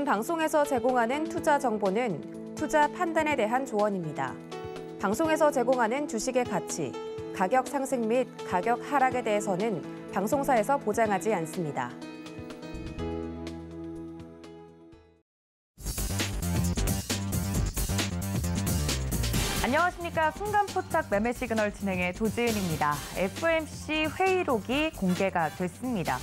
본 방송에서 제공하는 투자 정보는 투자 판단에 대한 조언입니다. 방송에서 제공하는 주식의 가치, 가격 상승 및 가격 하락에 대해서는 방송사에서 보장하지 않습니다. 안녕하십니까. 순간포착 매매 시그널 진행의 조지은입니다. FOMC 회의록이 공개가 됐습니다.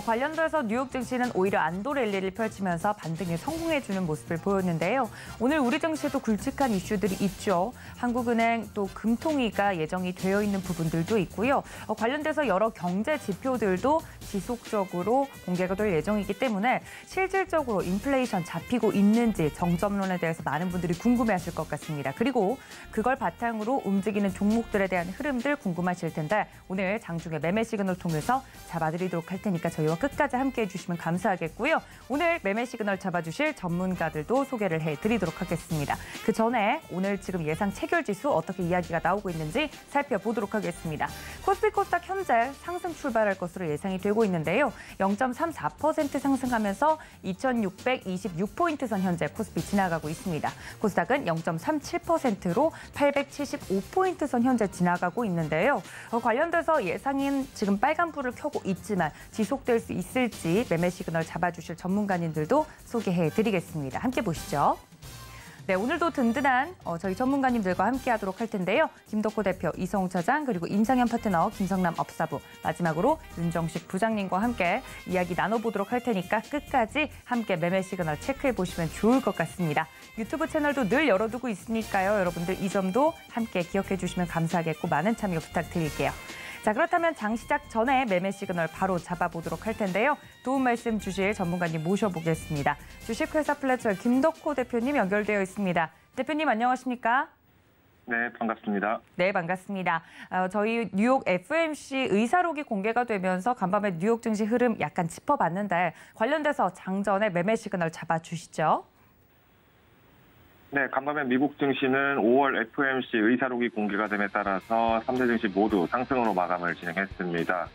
관련돼서 뉴욕 증시는 오히려 안도 랠리를 펼치면서 반등에 성공해주는 모습을 보였는데요. 오늘 우리 증시에도 굵직한 이슈들이 있죠. 한국은행 또 금통위가 예정이 되어 있는 부분들도 있고요. 관련돼서 여러 경제 지표들도 지속적으로 공개가 될 예정이기 때문에 실질적으로 인플레이션 잡히고 있는지 정점론에 대해서 많은 분들이 궁금해하실 것 같습니다. 그리고 그걸 바탕으로 움직이는 종목들에 대한 흐름들 궁금하실 텐데 오늘 장중에 매매 시그널 통해서 잡아드리도록 할 테니까 저희와 끝까지 함께해 주시면 감사하겠고요. 오늘 매매 시그널 잡아주실 전문가들도 소개를 해드리도록 하겠습니다. 그 전에 오늘 지금 예상 체결지수 어떻게 이야기가 나오고 있는지 살펴보도록 하겠습니다. 코스피 코스닥 현재 상승 출발할 것으로 예상이 되고 있는데요. 0.34% 상승하면서 2626포인트 선 현재 코스피 지나가고 있습니다. 코스닥은 0.37%로 875포인트 선 현재 지나가고 있는데요. 관련돼서 예상인 지금 빨간불을 켜고 있지만 지속될 수 있을지 매매 시그널 잡아주실 전문가님들도 소개해드리겠습니다. 함께 보시죠. 네, 오늘도 든든한 저희 전문가님들과 함께하도록 할 텐데요. 김덕호 대표, 이성우 차장, 그리고 임상현 파트너, 김성남 업사부, 마지막으로 윤정식 부장님과 함께 이야기 나눠보도록 할 테니까 끝까지 함께 매매 시그널 체크해보시면 좋을 것 같습니다. 유튜브 채널도 늘 열어두고 있으니까요. 여러분들 이 점도 함께 기억해 주시면 감사하겠고 많은 참여 부탁드릴게요. 자, 그렇다면 장 시작 전에 매매 시그널 바로 잡아보도록 할 텐데요. 도움 말씀 주실 전문가님 모셔보겠습니다. 주식회사 플래처 김덕호 대표님 연결되어 있습니다. 대표님 안녕하십니까? 네, 반갑습니다. 네, 반갑습니다. 저희 뉴욕 FOMC 의사록이 공개가 되면서 간밤에 뉴욕 증시 흐름 약간 짚어봤는데 관련돼서 장전에 매매 시그널 잡아주시죠. 네, 간밤에 미국 증시는 5월 FOMC 의사록이 공개가 됨에 따라서 3대 증시 모두 상승으로 마감을 진행했습니다.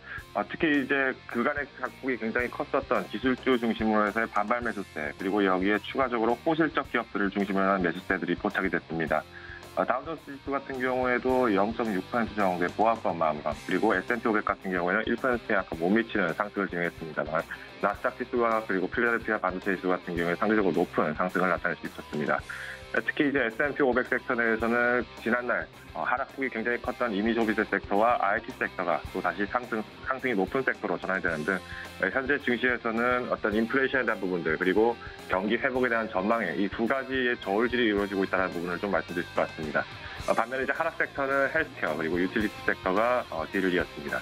특히 이제 그간의 각폭이 굉장히 컸었던 기술주 중심으로 해서의 반발 매수세, 그리고 여기에 추가적으로 호실적 기업들을 중심으로 한 매수세들이 포착이 됐습니다. 다우존스 지수 같은 경우에도 0.6% 정도의 보합권 마감, 그리고 S&P 500 같은 경우에는 1%에 약간 못 미치는 상승을 진행했습니다만 나스닥 지수와 그리고 필라델피아 반도체 지수 같은 경우에 상대적으로 높은 상승을 나타낼 수 있었습니다. 특히 이제 S&P 500 섹터 내에서는 지난날 하락폭이 굉장히 컸던 이미저비스 섹터와 IT 섹터가 또 다시 상승이 높은 섹터로 전환이 되는 등 현재 증시에서는 어떤 인플레이션에 대한 부분들 그리고 경기 회복에 대한 전망에 이 두 가지의 저울질이 이루어지고 있다는 부분을 좀 말씀드릴 것 같습니다. 반면에 이제 하락 섹터는 헬스케어 그리고 유틸리티 섹터가 뒤를 이었습니다.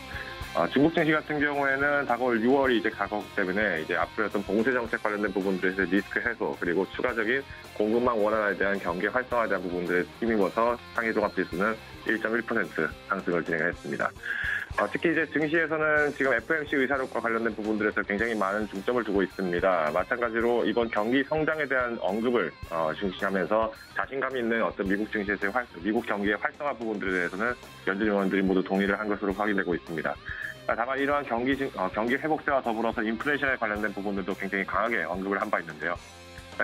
중국 증시 같은 경우에는 다가올 6월이 이제 가거기 때문에 이제 앞으로 어떤 봉쇄 정책 관련된 부분들에서 리스크 해소 그리고 추가적인 공급망 원활화에 대한 경기 활성화에 대한 부분들에 힘입어서 상해 종합 지수는 1.1% 상승을 진행했습니다. 특히 이제 증시에서는 지금 FOMC 의사록과 관련된 부분들에서 굉장히 많은 중점을 두고 있습니다. 마찬가지로 이번 경기 성장에 대한 언급을 중시하면서 자신감 있는 어떤 미국 증시에서의 미국 경기의 활성화 부분들에 대해서는 연준 의원들이 모두 동의를 한 것으로 확인되고 있습니다. 다만 이러한 경기 회복세와 더불어서 인플레이션에 관련된 부분들도 굉장히 강하게 언급을 한 바 있는데요.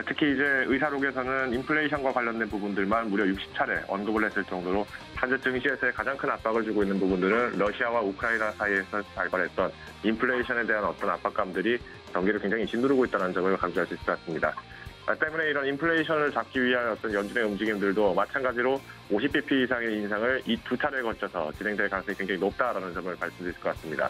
특히 이제 의사록에서는 인플레이션과 관련된 부분들만 무려 60차례 언급을 했을 정도로 현재 증시에서의 가장 큰 압박을 주고 있는 부분들은 러시아와 우크라이나 사이에서 발발했던 인플레이션에 대한 어떤 압박감들이 경기를 굉장히 짓누르고 있다는 점을 강조할 수 있을 것 같습니다. 때문에 이런 인플레이션을 잡기 위한 어떤 연준의 움직임들도 마찬가지로 50bp 이상의 인상을 이 두 차례에 걸쳐서 진행될 가능성이 굉장히 높다라는 점을 말씀드릴 것 같습니다.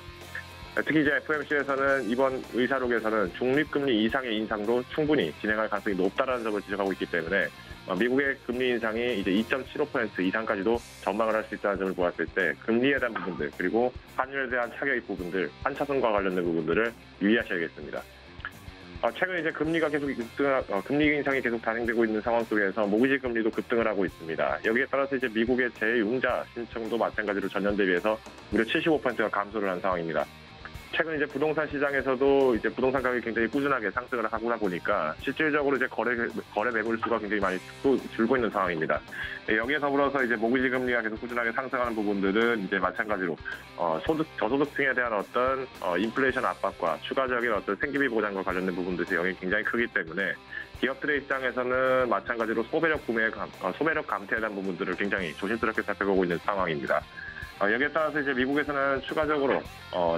특히 이제 FOMC에서는 이번 의사록에서는 중립금리 이상의 인상도 충분히 진행할 가능성이 높다라는 점을 지적하고 있기 때문에 미국의 금리 인상이 이제 2.75% 이상까지도 전망을 할 수 있다는 점을 보았을 때 금리에 대한 부분들 그리고 환율에 대한 차격의 부분들, 환차손과 관련된 부분들을 유의하셔야겠습니다. 최근 이제 금리가 계속 금리 인상이 계속 단행되고 있는 상황 속에서 모기지 금리도 급등을 하고 있습니다. 여기에 따라서 이제 미국의 재융자 신청도 마찬가지로 전년 대비해서 무려 75%가 감소를 한 상황입니다. 최근 이제 부동산 시장에서도 이제 부동산 가격이 굉장히 꾸준하게 상승을 하고 보니까 실질적으로 이제 거래 매물 수가 굉장히 많이 줄고 있는 상황입니다. 여기에 더불어서 이제 모기지 금리가 계속 꾸준하게 상승하는 부분들은 이제 마찬가지로 저소득층에 대한 어떤 인플레이션 압박과 추가적인 어떤 생계비 보장과 관련된 부분들이 영향이 굉장히 크기 때문에 기업들의 입장에서는 마찬가지로 소매력 감퇴에 대한 부분들을 굉장히 조심스럽게 살펴보고 있는 상황입니다. 여기에 따라서 이제 미국에서는 추가적으로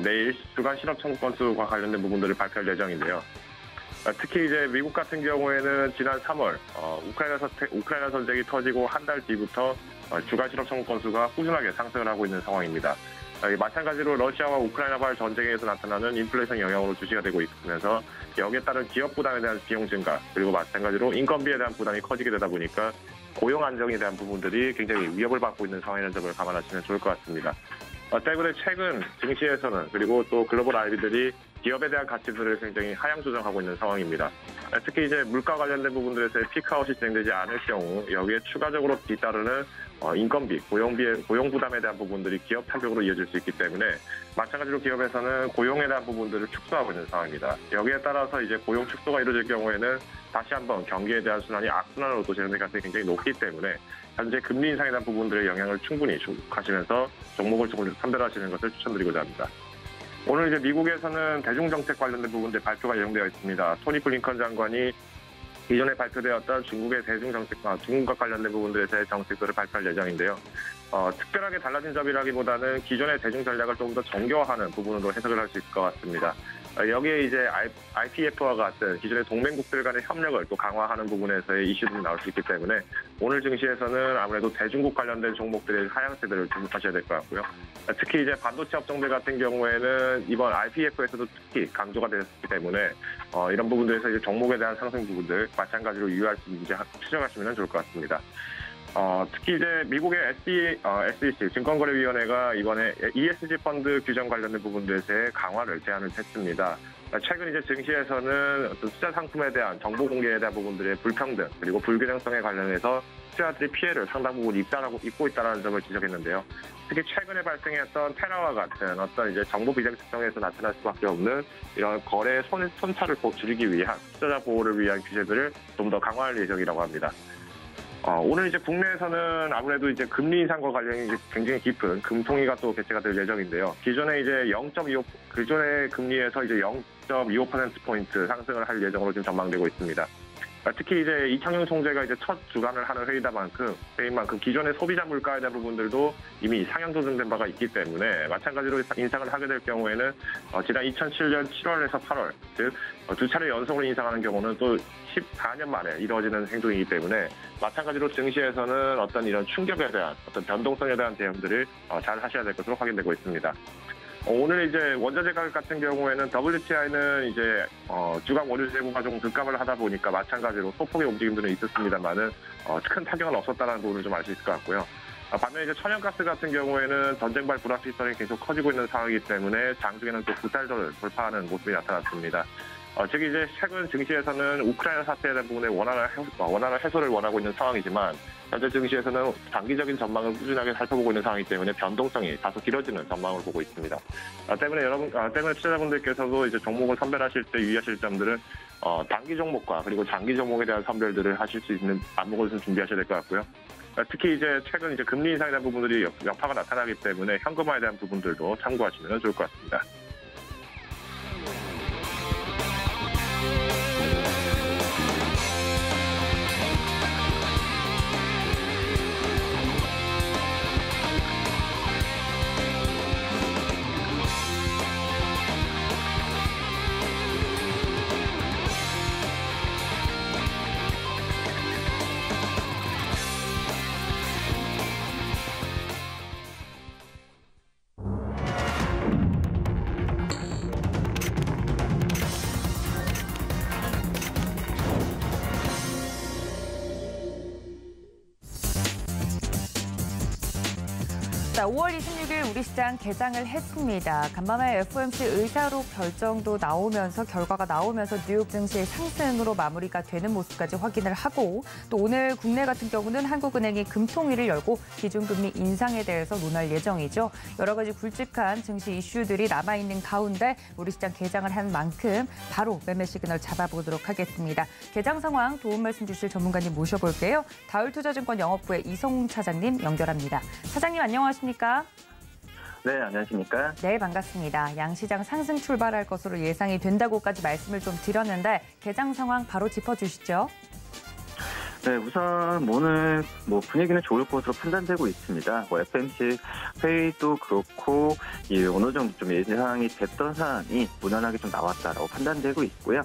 내일 주간 실업 청구 건수와 관련된 부분들을 발표할 예정인데요. 특히 이제 미국 같은 경우에는 지난 3월 우크라이나 전쟁이 터지고 한 달 뒤부터 주간 실업 청구 건수가 꾸준하게 상승을 하고 있는 상황입니다. 마찬가지로 러시아와 우크라이나발 전쟁에서 나타나는 인플레이션 영향으로 주시가 되고 있으면서 여기에 따른 기업 부담에 대한 비용 증가 그리고 마찬가지로 인건비에 대한 부담이 커지게 되다 보니까 고용 안정에 대한 부분들이 굉장히 위협을 받고 있는 상황이라는 점을 감안하시면 좋을 것 같습니다. 때문에 최근 증시에서는 그리고 또 글로벌 IB들이 기업에 대한 가치들을 굉장히 하향 조정하고 있는 상황입니다. 특히 이제 물가 관련된 부분들에서의 피크아웃이 진행되지 않을 경우 여기에 추가적으로 뒤따르는 인건비, 고용 부담에 대한 부분들이 기업 타격으로 이어질 수 있기 때문에 마찬가지로 기업에서는 고용에 대한 부분들을 축소하고 있는 상황입니다. 여기에 따라서 이제 고용 축소가 이루어질 경우에는 다시 한번 경기에 대한 순환이 악순환으로 또 진행될 가능성이 굉장히 높기 때문에 현재 금리 인상에 대한 부분들의 영향을 충분히 주목하시면서 종목을 조금 선별하시는 것을 추천드리고자 합니다. 오늘 이제 미국에서는 대중정책 관련된 부분들 발표가 예정되어 있습니다. 토니 블링컨 장관이 기존에 발표되었던 중국의 대중정책과 중국과 관련된 부분들에 대해 정책들을 발표할 예정인데요. 특별하게 달라진 점이라기보다는 기존의 대중 전략을 조금 더 정교화하는 부분으로 해석을 할 수 있을 것 같습니다. 여기에 이제 IPF와 같은 기존의 동맹국들 간의 협력을 또 강화하는 부분에서의 이슈들이 나올 수 있기 때문에 오늘 증시에서는 아무래도 대중국 관련된 종목들의 하향세들을 주목하셔야 될 것 같고요. 특히 이제 반도체 업종들 같은 경우에는 이번 IPF에서도 특히 강조가 되었기 때문에 이런 부분들에서 이제 종목에 대한 상승 부분들 마찬가지로 유의할 수 있는지 추정하시면 좋을 것 같습니다. 특히 이제 미국의 SEC 증권거래위원회가 이번에 ESG 펀드 규정 관련된 부분들에서의 강화를 제안을 했습니다. 최근 이제 증시에서는 어떤 투자 상품에 대한 정보 공개에 대한 부분들의 불평등 그리고 불균형성에 관련해서 투자자들이 피해를 상당 부분 입고 있다는 점을 지적했는데요. 특히 최근에 발생했던 테라와 같은 어떤 이제 정보 비정 특성에서 나타날 수밖에 없는 이런 거래 손차를 줄이기 위한 투자자 보호를 위한 규제들을 좀 더 강화할 예정이라고 합니다. 오늘 이제 국내에서는 아무래도 이제 금리 인상과 관련이 굉장히 깊은 금통위가 또 개최가 될 예정인데요. 기존에 이제 기존의 금리에서 이제 0.25%포인트 상승을 할 예정으로 지금 전망되고 있습니다. 특히 이제 이창용 총재가 이제 첫 주관을 하는 회의인 만큼 기존의 소비자 물가에 대한 부분들도 이미 상향 조정된 바가 있기 때문에 마찬가지로 인상을 하게 될 경우에는 지난 2007년 7월에서 8월, 즉 두 차례 연속으로 인상하는 경우는 또 14년 만에 이루어지는 행동이기 때문에 마찬가지로 증시에서는 어떤 이런 충격에 대한 어떤 변동성에 대한 대응들을 잘 하셔야 될 것으로 확인되고 있습니다. 오늘 이제 원자재 가격 같은 경우에는 WTI는 이제 주간 원유 재고가 조금 급감을 하다 보니까 마찬가지로 소폭의 움직임들은 있었습니다만은 큰 타격은 없었다는 부분을 좀 알 수 있을 것 같고요. 반면에 이제 천연가스 같은 경우에는 전쟁발 불확실성이 계속 커지고 있는 상황이기 때문에 장중에는 또 9달러를 돌파하는 모습이 나타났습니다. 즉 이제 최근 증시에서는 우크라이나 사태에 대한 부분에 원활한 해소를 원하고 있는 상황이지만 현재 증시에서는 단기적인 전망을 꾸준하게 살펴보고 있는 상황이기 때문에 변동성이 다소 길어지는 전망을 보고 있습니다. 때문에 투자자분들께서도 이제 종목을 선별하실 때 유의하실 점들은 단기 종목과 그리고 장기 종목에 대한 선별들을 하실 수 있는 안목을 좀 준비하셔야 될 것 같고요. 특히 이제 최근 이제 금리 인상에 대한 부분들이 여파가 나타나기 때문에 현금화에 대한 부분들도 참고하시면 좋을 것 같습니다. 자, 5월 26일 우리 시장 개장을 했습니다. 간밤에 FOMC 의사록 결정도 나오면서 결과가 나오면서 뉴욕 증시 상승으로 마무리가 되는 모습까지 확인을 하고 또 오늘 국내 같은 경우는 한국은행이 금통위를 열고 기준금리 인상에 대해서 논할 예정이죠. 여러 가지 굵직한 증시 이슈들이 남아있는 가운데 우리 시장 개장을 한 만큼 바로 매매 시그널 잡아보도록 하겠습니다. 개장 상황 도움 말씀 주실 전문가님 모셔볼게요. 다울투자증권 영업부의 이성웅 차장님 연결합니다. 차장님 안녕하십니까? 네, 안녕하십니까? 네, 반갑습니다. 양시장 상승 출발할 것으로 예상이 된다고까지 말씀을 좀 드렸는데 개장 상황 바로 짚어주시죠. 네, 우선 오늘 분위기는 좋을 것으로 판단되고 있습니다. FOMC 회의도 그렇고 어느 정도 좀 예상이 됐던 사안이 무난하게 좀 나왔다라고 판단되고 있고요.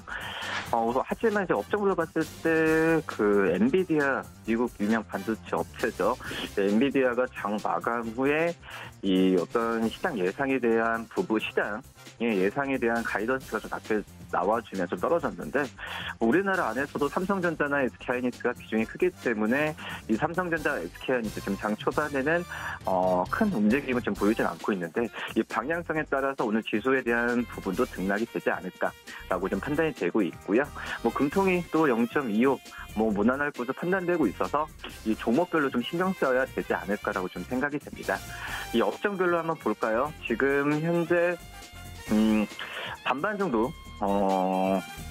하지만 이제 업종으로 봤을 때 그 엔비디아 미국 유명 반도체 업체죠. 엔비디아가 장 마감 후에 이 어떤 시장 예상에 대한 시장의 예상에 대한 가이던스가 좀 앞에 나와주면서 떨어졌는데 우리나라 안에서도 삼성전자나 SK하이닉스가 비중이 크기 때문에 이 삼성전자, SK하이닉스 지금 장 초반에는 큰 움직임을 좀 보이진 않고 있는데 이 방향성에 따라서 오늘 지수에 대한 부분도 등락이 되지 않을까라고 좀 판단이 되고 있고요. 금통이 또 0.25 무난할 것으로 판단되고 있어서 이 종목별로 좀 신경 써야 되지 않을까라고 좀 생각이 됩니다. 이 업종별로 한번 볼까요? 지금 현재 반반 정도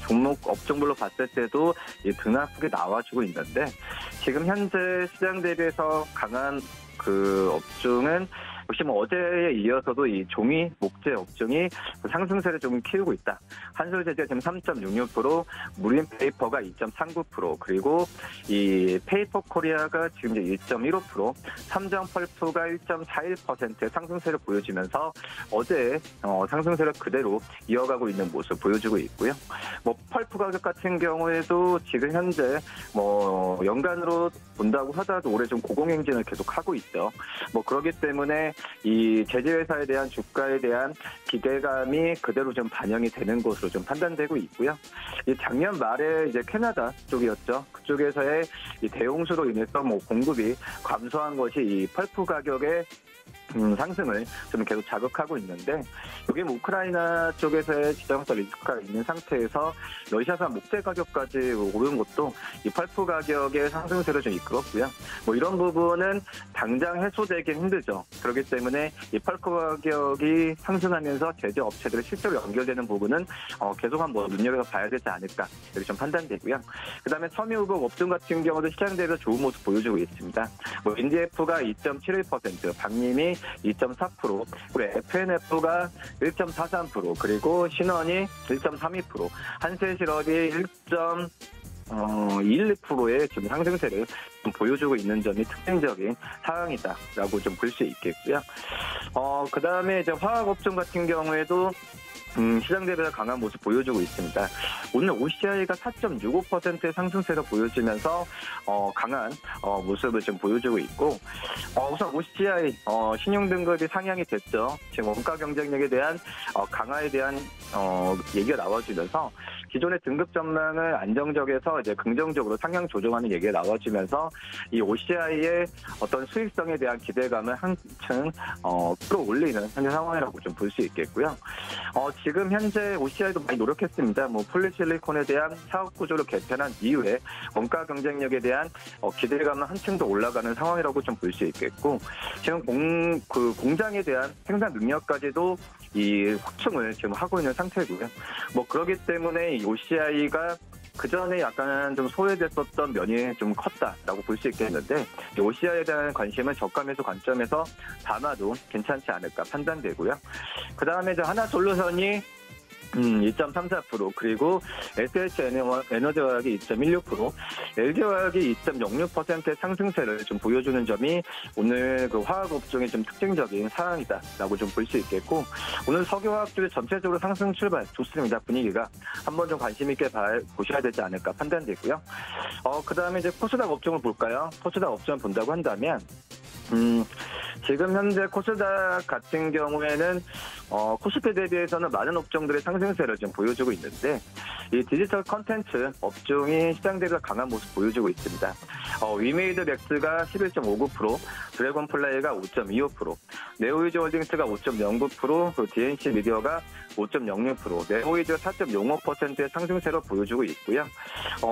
종목 업종별로 봤을 때도 등락폭이 나와주고 있는데 지금 현재 시장 대비해서 강한 그 업종은 역시 어제에 이어서도 이 종이 목재 업종이 상승세를 좀 키우고 있다. 한솔재재가 지금 3.66%, 무림페이퍼가 2.39%, 그리고 이 페이퍼 코리아가 지금 이제 1.15%, 삼성펄프가 1.41%의 상승세를 보여주면서 어제 상승세를 그대로 이어가고 있는 모습 보여주고 있고요. 펄프 가격 같은 경우에도 지금 현재 연간으로 본다고 하더라도 올해 좀 고공행진을 계속 하고 있죠. 그렇기 때문에 이 제재회사에 대한 주가에 대한 기대감이 그대로 좀 반영이 되는 것으로 좀 판단되고 있고요. 이 작년 말에 이제 캐나다 쪽이었죠. 그쪽에서의 이 대홍수로 인해서 공급이 감소한 것이 이 펄프 가격의 상승을 좀 계속 자극하고 있는데 여기 우크라이나 쪽에서의 지정서 리스크가 있는 상태에서 러시아산 목재 가격까지 오른 것도 이 펄프 가격의 상승세를 좀 이끌었고요. 이런 부분은 당장 해소되긴 힘들죠. 그렇기 때문에 이 펄프 가격이 상승하면서 제재 업체들이 실제로 연결되는 부분은 계속 한번 눈여겨서 봐야 되지 않을까 이렇게 좀 판단되고요. 그다음에 섬유의복 업종 같은 경우도 시장 대비해서 좋은 모습 보여주고 있습니다. 인디에프가 2.71%, 박림이 2.4%, 그리고 FNF가 1.43%, 그리고 신원이 1.32%, 한세실업이 1.12%의 지금 상승세를 좀 보여주고 있는 점이 특징적인 상황이다라고 좀 볼 수 있겠고요. 그 다음에 이제 화학업종 같은 경우에도 시장 대비해서 강한 모습 보여주고 있습니다. 오늘 OCI가 4.65%의 상승세를 보여주면서 강한 모습을 좀 보여주고 있고 우선 OCI 신용등급이 상향이 됐죠. 지금 원가 경쟁력에 대한 강화에 대한 얘기가 나와주면서 기존의 등급 전망을 안정적에서 이제 긍정적으로 상향 조정하는 얘기가 나와주면서 이 OCI의 어떤 수익성에 대한 기대감을 한층 끌어올리는 현재 상황이라고 좀 볼 수 있겠고요. 지금 현재 OCI도 많이 노력했습니다. 폴리실리콘에 대한 사업 구조를 개편한 이후에 원가 경쟁력에 대한 기대감은 한층 더 올라가는 상황이라고 좀 볼 수 있겠고 지금 공장에 대한 생산 능력까지도 이 확충을 지금 하고 있는 상태고요. 그렇기 때문에 이 OCI가 그 전에 약간 좀 소외됐었던 면이 좀 컸다라고 볼 수 있겠는데 이 OCI에 대한 관심은 저가 매수 관점에서 담아도 괜찮지 않을까 판단되고요. 그 다음에 이제 하나솔루션이 2.34%, 그리고 SH에너지화학이 2.16%, LG화학이 2.06%의 상승세를 좀 보여주는 점이 오늘 그 화학업종의 좀 특징적인 상황이다라고 좀 볼 수 있겠고 오늘 석유화학 쪽에 전체적으로 상승 출발 좋습니다. 분위기가 한번 좀 관심 있게 보셔야 되지 않을까 판단되고요. 그 다음에 이제 코스닥 업종을 볼까요? 코스닥 업종을 본다고 한다면 지금 현재 코스닥 같은 경우에는 코스피 대비해서는 많은 업종들의 상승세를 좀 보여주고 있는데 이 디지털 컨텐츠 업종이 시장 대비가 강한 모습 보여주고 있습니다. 위메이드 맥스가 11.59%, 드래곤플라이가 5.25%, 네오이즈 홀딩스가 5.09%, 그리고 DNC 미디어가 5.06%, 네오이즈가 4.05%의 상승세로 보여주고 있고요.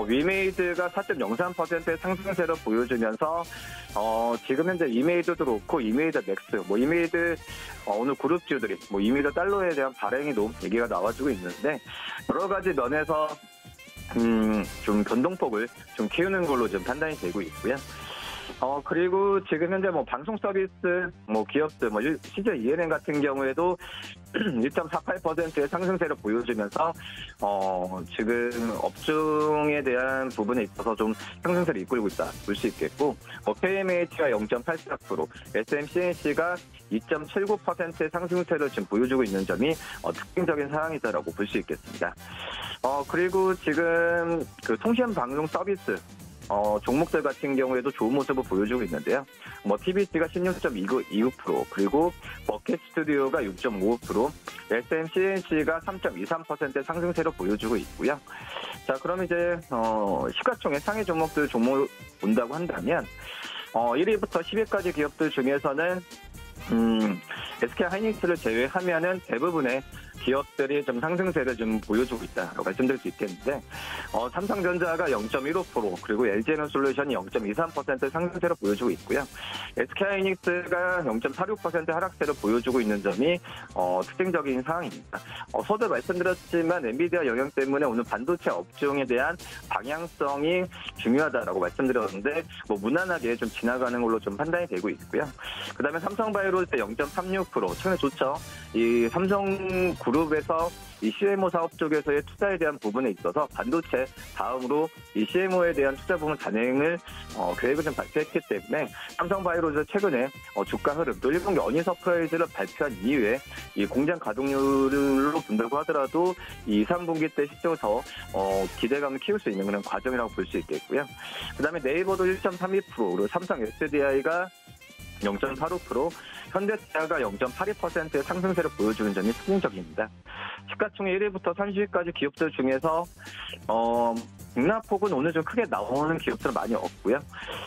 위메이드가 4.03%의 상승세로 보여주면서 지금 현재 이메이드도 그렇고 이메이드 맥스, 이메이드 오늘 그룹주들이 이메이드 달러에 대한 발행에도 얘기가 나와주고 있는데 여러 가지 면에서 좀 변동폭을 좀 키우는 걸로 좀 판단이 되고 있고요. 그리고 지금 현재 방송 서비스, 기업들, CJ ENM 같은 경우에도 1.48%의 상승세를 보여주면서, 지금 업종에 대한 부분에 있어서 좀 상승세를 이끌고 있다, 볼 수 있겠고, KMH가 0.84%, SMCNC가 2.79%의 상승세를 지금 보여주고 있는 점이 특징적인 사항이다라고 볼 수 있겠습니다. 그리고 지금 그 통신 방송 서비스, 종목들 같은 경우에도 좋은 모습을 보여주고 있는데요. TBC가 16.29%, 그리고 버켓 스튜디오가 6.55%, SMCNC가 3.23%의 상승세로 보여주고 있고요. 자, 그럼 이제, 시가총액 상위 종목들 본다고 한다면, 1위부터 10위까지 기업들 중에서는, SK 하이닉스를 제외하면은 대부분의 기업들이 좀 상승세를 좀 보여주고 있다라고 말씀드릴 수 있겠는데, 삼성전자가 0.15%, 그리고 LG에너솔루션이 0.23% 상승세를 보여주고 있고요. SK하이닉스가 0.46% 하락세를 보여주고 있는 점이 특징적인 상황입니다. 서두 말씀드렸지만 엔비디아 영향 때문에 오늘 반도체 업종에 대한 방향성이 중요하다라고 말씀드렸는데 무난하게 좀 지나가는 걸로 좀 판단이 되고 있고요. 그다음에 삼성바이오로스 0.36%, 최근에 좋죠. 이 삼성그룹에서 이 CMO 사업 쪽에서의 투자에 대한 부분에 있어서 반도체 다음으로 이 CMO에 대한 투자 부분 단행을 계획을 좀 발표했기 때문에 삼성바이오로즈 최근에 주가 흐름 또 1분기 어닝 서프라이즈를 발표한 이후에 이 공장 가동률로 본다고 하더라도 이 2, 3분기 때 실적을 더 기대감을 키울 수 있는 그런 과정이라고 볼 수 있겠고요. 그다음에 네이버도 1.32%, 그리고 삼성 SDI가 0.85%, 현대차가 0.82%의 상승세를 보여주는 점이 특징적입니다. 시가총액 1위부터 30위까지 기업들 중에서 등락폭은 오늘 좀 크게 나오는 기업들은 많이 없고요.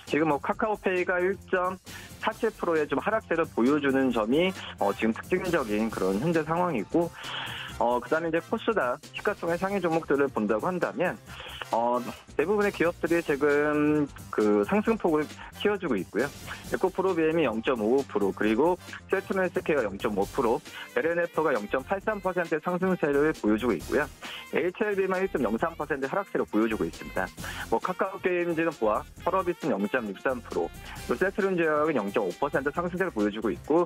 지금 카카오페이가 1.47%의 좀 하락세를 보여주는 점이 지금 특징적인 그런 현재 상황이고, 그다음에 이제 코스닥 시가총액 상위 종목들을 본다고 한다면 대부분의 기업들이 지금 그 상승폭을 키워주고 있고요. 에코프로비엠이 0.55%, 그리고 셀트론헬스케어가 0.5%, LNF가 0.83%의 상승세를 보여주고 있고요. HLB만 1.03% 하락세를 보여주고 있습니다. 카카오게임즈는 보아, 펄어비스는 0.63%, 또 셀트론제약은 0.5% 상승세를 보여주고 있고,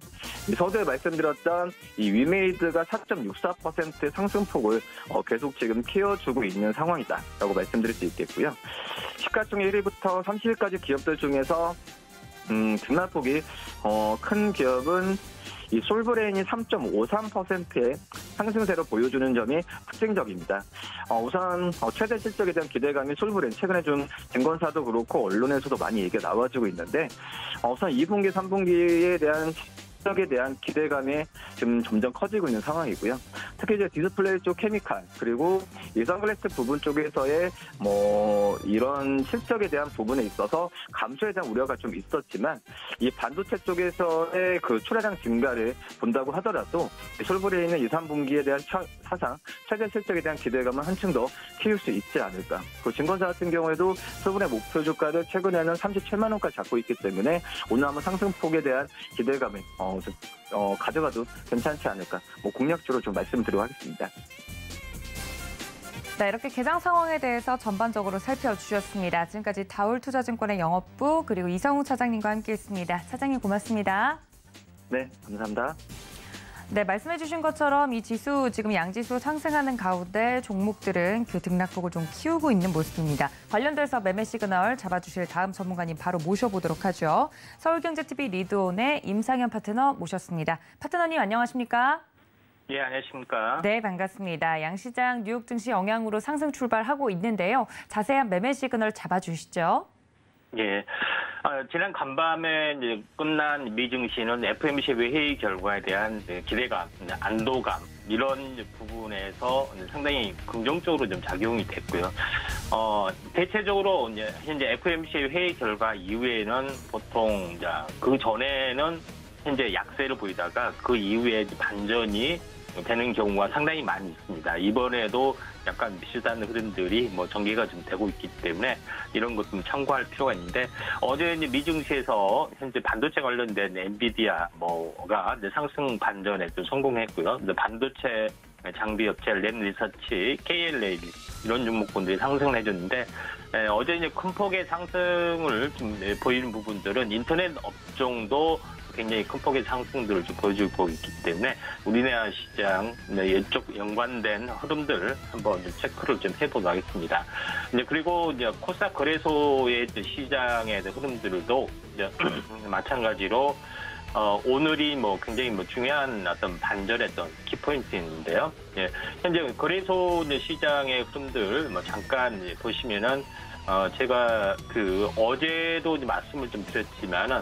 서두에 말씀드렸던 이 위메이드가 4.64%의 상승폭을 계속 지금 키워주고 있는 상황이다라고 말씀드릴 수 있겠고요. 시가총액 1위부터 30위까지 기업들 중에서 등락폭이 큰 기업은 이 솔브레인이 3.53%의 상승세를 보여주는 점이 특징적입니다. 우선 최대 실적에 대한 기대감이 솔브레인 최근에 좀 증권사도 그렇고 언론에서도 많이 얘기가 나와주고 있는데, 우선 2분기, 3분기에 대한 실적에 대한 기대감이 지금 점점 커지고 있는 상황이고요. 특히 이제 디스플레이 쪽 케미칼, 그리고 이 선글라스 부분 쪽에서의 이런 실적에 대한 부분에 있어서 감소에 대한 우려가 좀 있었지만, 이 반도체 쪽에서의 그 출하량 증가를 본다고 하더라도 솔브레인은 2, 3분기에 대한 사상 최대 실적에 대한 기대감을 한층 더 키울 수 있지 않을까. 그 증권사 같은 경우에도 솔브레인 목표 주가를 최근에는 37만 원까지 잡고 있기 때문에 오늘 한번 상승폭에 대한 기대감을 가져가도 괜찮지 않을까. 공략적으로 좀 말씀드리도록 하겠습니다. 네, 이렇게 개장 상황에 대해서 전반적으로 살펴주셨습니다. 지금까지 다울투자증권의 영업부 그리고 이성우 차장님과 함께했습니다. 차장님 고맙습니다. 네, 감사합니다. 네, 말씀해주신 것처럼 이 지수 지금 양지수 상승하는 가운데 종목들은 그 등락폭을 좀 키우고 있는 모습입니다. 관련돼서 매매 시그널 잡아주실 다음 전문가님 바로 모셔보도록 하죠. 서울경제TV 리드온의 임상현 파트너 모셨습니다. 파트너님 안녕하십니까? 예, 안녕하십니까? 네, 반갑습니다. 양시장 뉴욕 증시 영향으로 상승 출발하고 있는데요. 자세한 매매 시그널 잡아주시죠. 예. 지난 간밤에 이제 끝난 미 증시는 FOMC 회의 결과에 대한 기대감, 안도감, 이런 부분에서 상당히 긍정적으로 좀 작용이 됐고요. 대체적으로 이제 현재 FOMC 회의 결과 이후에는 보통 이제 그 전에는 현재 약세를 보이다가 그 이후에 반전이 되는 경우가 상당히 많이 있습니다. 이번에도 약간 비슷한 흐름들이 전개가 좀 되고 있기 때문에 이런 것 좀 참고할 필요가 있는데, 어제 이제 미증시에서 현재 반도체 관련된 엔비디아가 상승 반전에 좀 성공했고요. 반도체 장비 업체 램리서치, KLA 이런 종목군들이 상승을 해줬는데, 어제 이제 큰 폭의 상승을 좀 보이는 부분들은 인터넷 업종도 굉장히 큰 폭의 상승들을 좀 보여주고 있기 때문에 우리나라 시장 이쪽 연관된 흐름들 한번 체크를 좀 해보도록 하겠습니다. 그리고 이제 코스닥 거래소의 시장의 흐름들도 이제 마찬가지로 오늘이 굉장히 중요한 어떤 반전의 어떤 키포인트인데요. 예, 현재 거래소 시장의 흐름들 잠깐 보시면은 제가 어제도 말씀을 좀 드렸지만은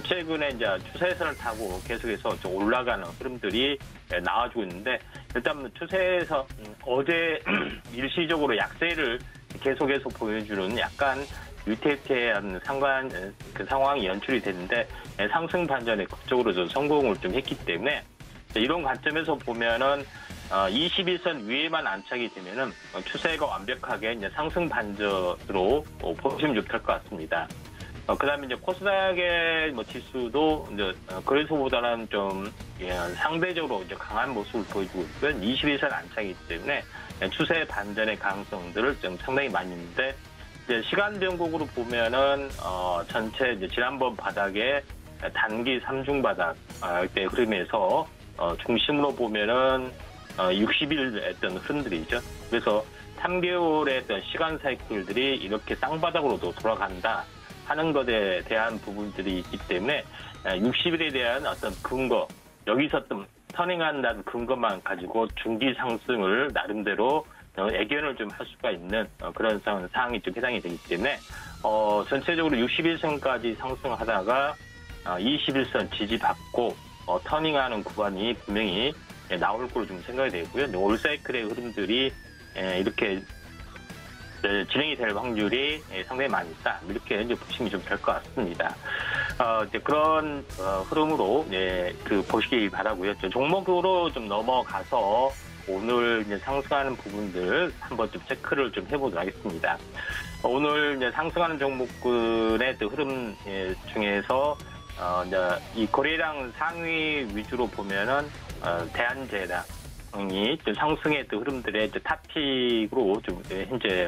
최근에 이제 추세선을 타고 계속해서 좀 올라가는 흐름들이 나와주고 있는데, 일단 추세에서 어제 일시적으로 약세를 계속해서 보여주는 약간 위태위태한 상황이 연출이 됐는데, 상승 반전에 극적으로 좀 성공을 좀 했기 때문에 이런 관점에서 보면은 21선 위에만 안착이 되면은 추세가 완벽하게 이제 상승 반전으로 보시면 좋을 것 같습니다. 그다음에 이제 코스닥의 지수도 이제 거래소보다는 좀 상대적으로 이제 강한 모습을 보여주고 있고요. 21선 안착이기 때문에 추세 반전의 가능성들을 좀 상당히 많이 있는데, 이제 시간 변곡으로 보면은 전체 이제 지난번 바닥에 단기 3중 바닥 때 흐름에서 중심으로 보면은 60일 했던 흐름들이죠. 그래서 3개월의 어떤 시간 사이클들이 이렇게 쌍바닥으로도 돌아간다 하는 것에 대한 부분들이 있기 때문에 60일에 대한 어떤 근거, 여기서 좀 터닝한다는 근거만 가지고 중기 상승을 나름대로 애견을 좀 할 수가 있는 그런 상황이 좀 해당이 되기 때문에 전체적으로 61선까지 상승하다가 21선 지지받고 터닝하는 구간이 분명히 나올 걸로 좀 생각이 되고요. 올 사이클의 흐름들이 이렇게 진행이 될 확률이 상당히 많이 있다. 이렇게 이제 보시면 좀 될 것 같습니다. 이제 그런 흐름으로 보시기 바라고요. 종목으로 좀 넘어가서 오늘 이제 상승하는 부분들 한번 좀 체크를 좀 해보도록 하겠습니다. 오늘 이제 상승하는 종목군의 흐름 중에서 이제 이 거래량 상위 위주로 보면은 대한제당이 상승의 흐름들의 탑픽으로 좀 현재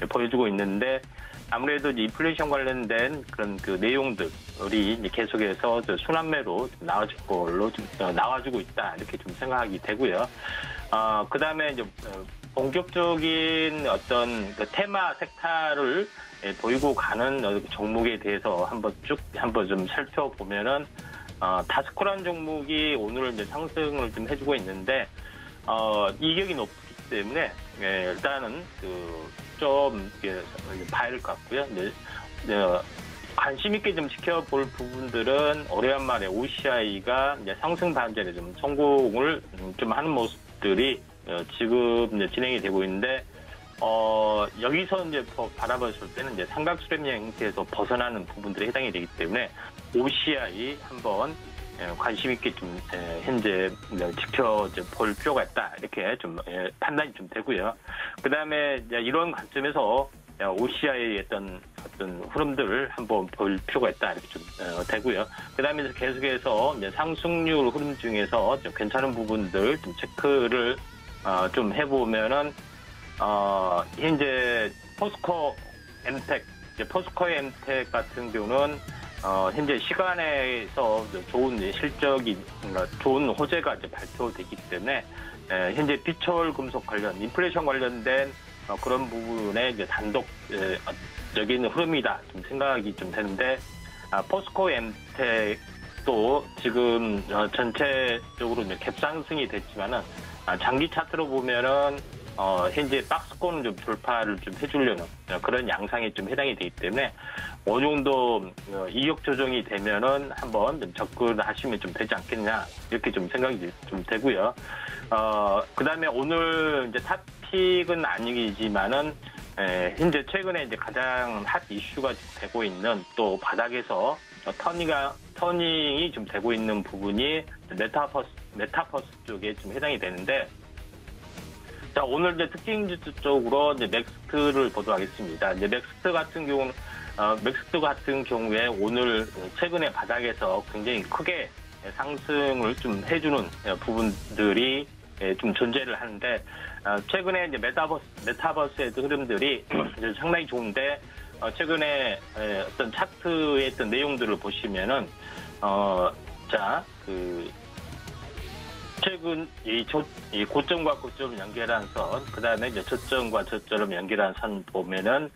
보여주고 있는데, 아무래도 인플레이션 관련된 그런 내용들이 이제 계속해서 순환매로 나와줄 걸로 좀 나와주고 있다, 이렇게 좀 생각이 되고요. 그 다음에 이제 본격적인 어떤 테마 섹터를 보이고 가는 종목에 대해서 한번 좀 살펴보면은, 다스코라는 종목이 오늘 이제 상승을 좀 해주고 있는데, 이격이 높기 때문에, 일단은 좀 봐야 할 것 같고요. 관심 있게 좀 지켜볼 부분들은 오래간만에 OCI가 이제 상승 반전에 좀 성공을 좀 하는 모습들이 지금 이제 진행이 되고 있는데, 여기서 이제 바라봤을 때는 이제 삼각수렴 형태에서 벗어나는 부분들이 해당이 되기 때문에 OCI 한번 관심 있게 좀 현재 지켜볼 필요가 있다, 이렇게 좀 판단이 좀 되고요. 그 다음에 이런 관점에서 OCI의 어떤 흐름들을 한번 볼 필요가 있다, 이렇게 좀 되고요. 그 다음에 계속해서 이제 상승률 흐름 중에서 좀 괜찮은 부분들 좀 체크를 좀 해보면은 현재 포스코 엠텍 같은 경우는 현재 시간에서 좋은 실적이, 좋은 호재가 이제 발표되기 때문에 현재 비철 금속 관련, 인플레이션 관련된 그런 부분에 이제 단독적인 흐름이다 좀 생각이 좀 되는데, 포스코 엠텍도 지금 전체적으로 이제 갭상승이 됐지만은 장기 차트로 보면은 현재 박스권을 좀 돌파를 좀 해주려는 그런 양상에 좀 해당이 되기 때문에 어느 정도 이격 조정이 되면은 한번 좀 접근하시면 좀 되지 않겠냐 이렇게 좀 생각이 좀 되고요. 그다음에 오늘 이제 탑픽은 아니지만은 현재 최근에 이제 가장 핫 이슈가 되고 있는 또 바닥에서 터닝이 좀 되고 있는 부분이 메타버스 쪽에 좀 해당이 되는데, 자, 오늘 이제 특징주 쪽으로 이제 맥스트를 보도록 하겠습니다. 이제 맥스트 같은 경우에 오늘 최근에 바닥에서 굉장히 크게 상승을 좀 해주는 부분들이 좀 존재를 하는데, 최근에 이제 메타버스의 흐름들이 상당히 좋은데, 최근에 어떤 차트의 어떤 내용들을 보시면은, 최근 이 고점과 고점을 연결한 선, 그 다음에 이제 저점과 저점을 연결한 선 보면은,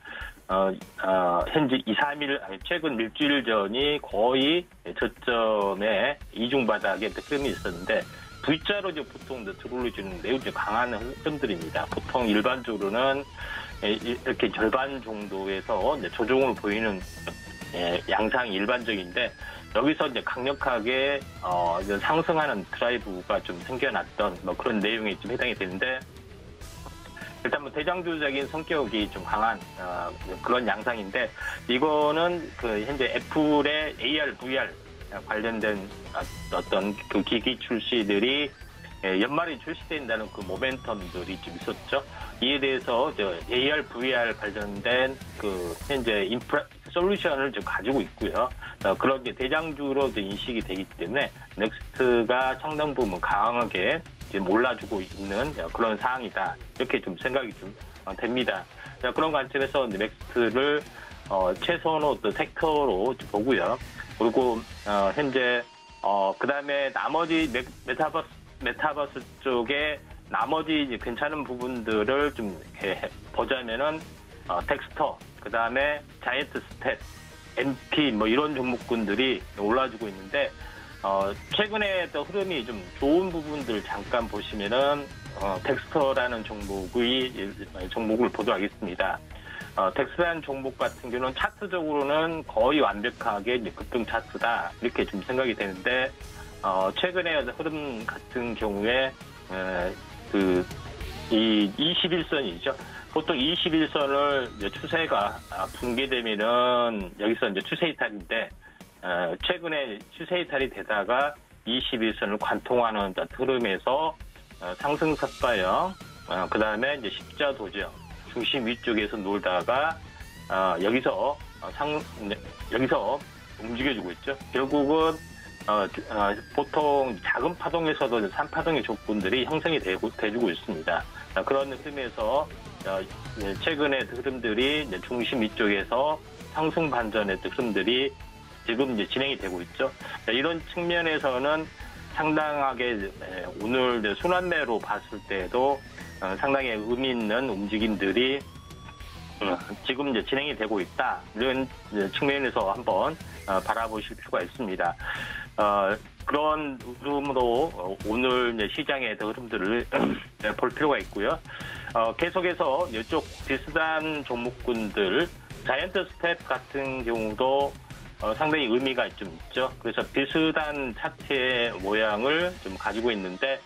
현재 2-3일, 최근 일주일 전이 거의 저점의 이중바닥의 흐름이 있었는데, V자로 이제 보통 들어올려주는 매우 강한 흐름들입니다. 보통 일반적으로는 이렇게 절반 정도에서 이제 조정을 보이는 양상이 일반적인데, 여기서 이제 강력하게 이제 상승하는 드라이브가 좀 생겨났던 뭐 그런 내용이 좀 해당이 되는데, 일단 뭐 대장주적인 성격이 좀 강한 그런 양상인데, 이거는 그 현재 애플의 AR, VR 관련된 어떤 그 기기 출시들이 연말에 출시된다는 그 모멘텀들이 좀 있었죠. 이에 대해서 AR, VR 관련된 그 현재 인프라 솔루션을 좀 가지고 있고요. 그런 게 대장주로 인식이 되기 때문에 넥스트가 상당 부분 강하게 지금 올라주고 있는 그런 상황이다. 이렇게 좀 생각이 좀 됩니다. 그런 관점에서 넥스트를 최선호 또 섹터로 보고요. 그리고 현재 그 다음에 나머지 메타버스 쪽에 나머지 이제 괜찮은 부분들을 좀 이렇게 보자면은 텍스터, 그 다음에 자이언트 스텝, MP 뭐 이런 종목군들이 올라주고 있는데, 최근에 또 흐름이 좀 좋은 부분들 잠깐 보시면은 텍스터라는 종목을 보도록 하겠습니다. 텍스라는 종목 같은 경우는 차트적으로는 거의 완벽하게 이제 급등 차트다 이렇게 좀 생각이 되는데, 최근에 흐름 같은 경우에 이 21선이죠. 보통 21선을 이제 추세가 붕괴되면은 여기서 이제 추세 이탈인데, 최근에 추세 이탈이 되다가 21선을 관통하는 흐름에서 상승 삭발형, 그 다음에 이제 십자 도정 중심 위쪽에서 놀다가 여기서 움직여주고 있죠. 결국은 보통 작은 파동에서도 3파동의 조건들이 형성이 돼주고 있습니다. 그런 흐름에서 최근의 흐름들이 이제 중심 위쪽에서 상승 반전의 흐름들이 지금 이제 진행이 되고 있죠. 이런 측면에서는 상당하게 오늘 순환매로 봤을 때도 상당히 의미 있는 움직임들이 지금 이제 진행이 되고 있다. 이런 측면에서 한번 바라보실 필요가 있습니다. 그런 흐름으로 오늘 이제 시장의 흐름들을 볼 필요가 있고요. 계속해서 이쪽 비슷한 종목군들, 자이언트 스텝 같은 경우도 상당히 의미가 좀 있죠. 그래서 비슷한 차트의 모양을 좀 가지고 있는데,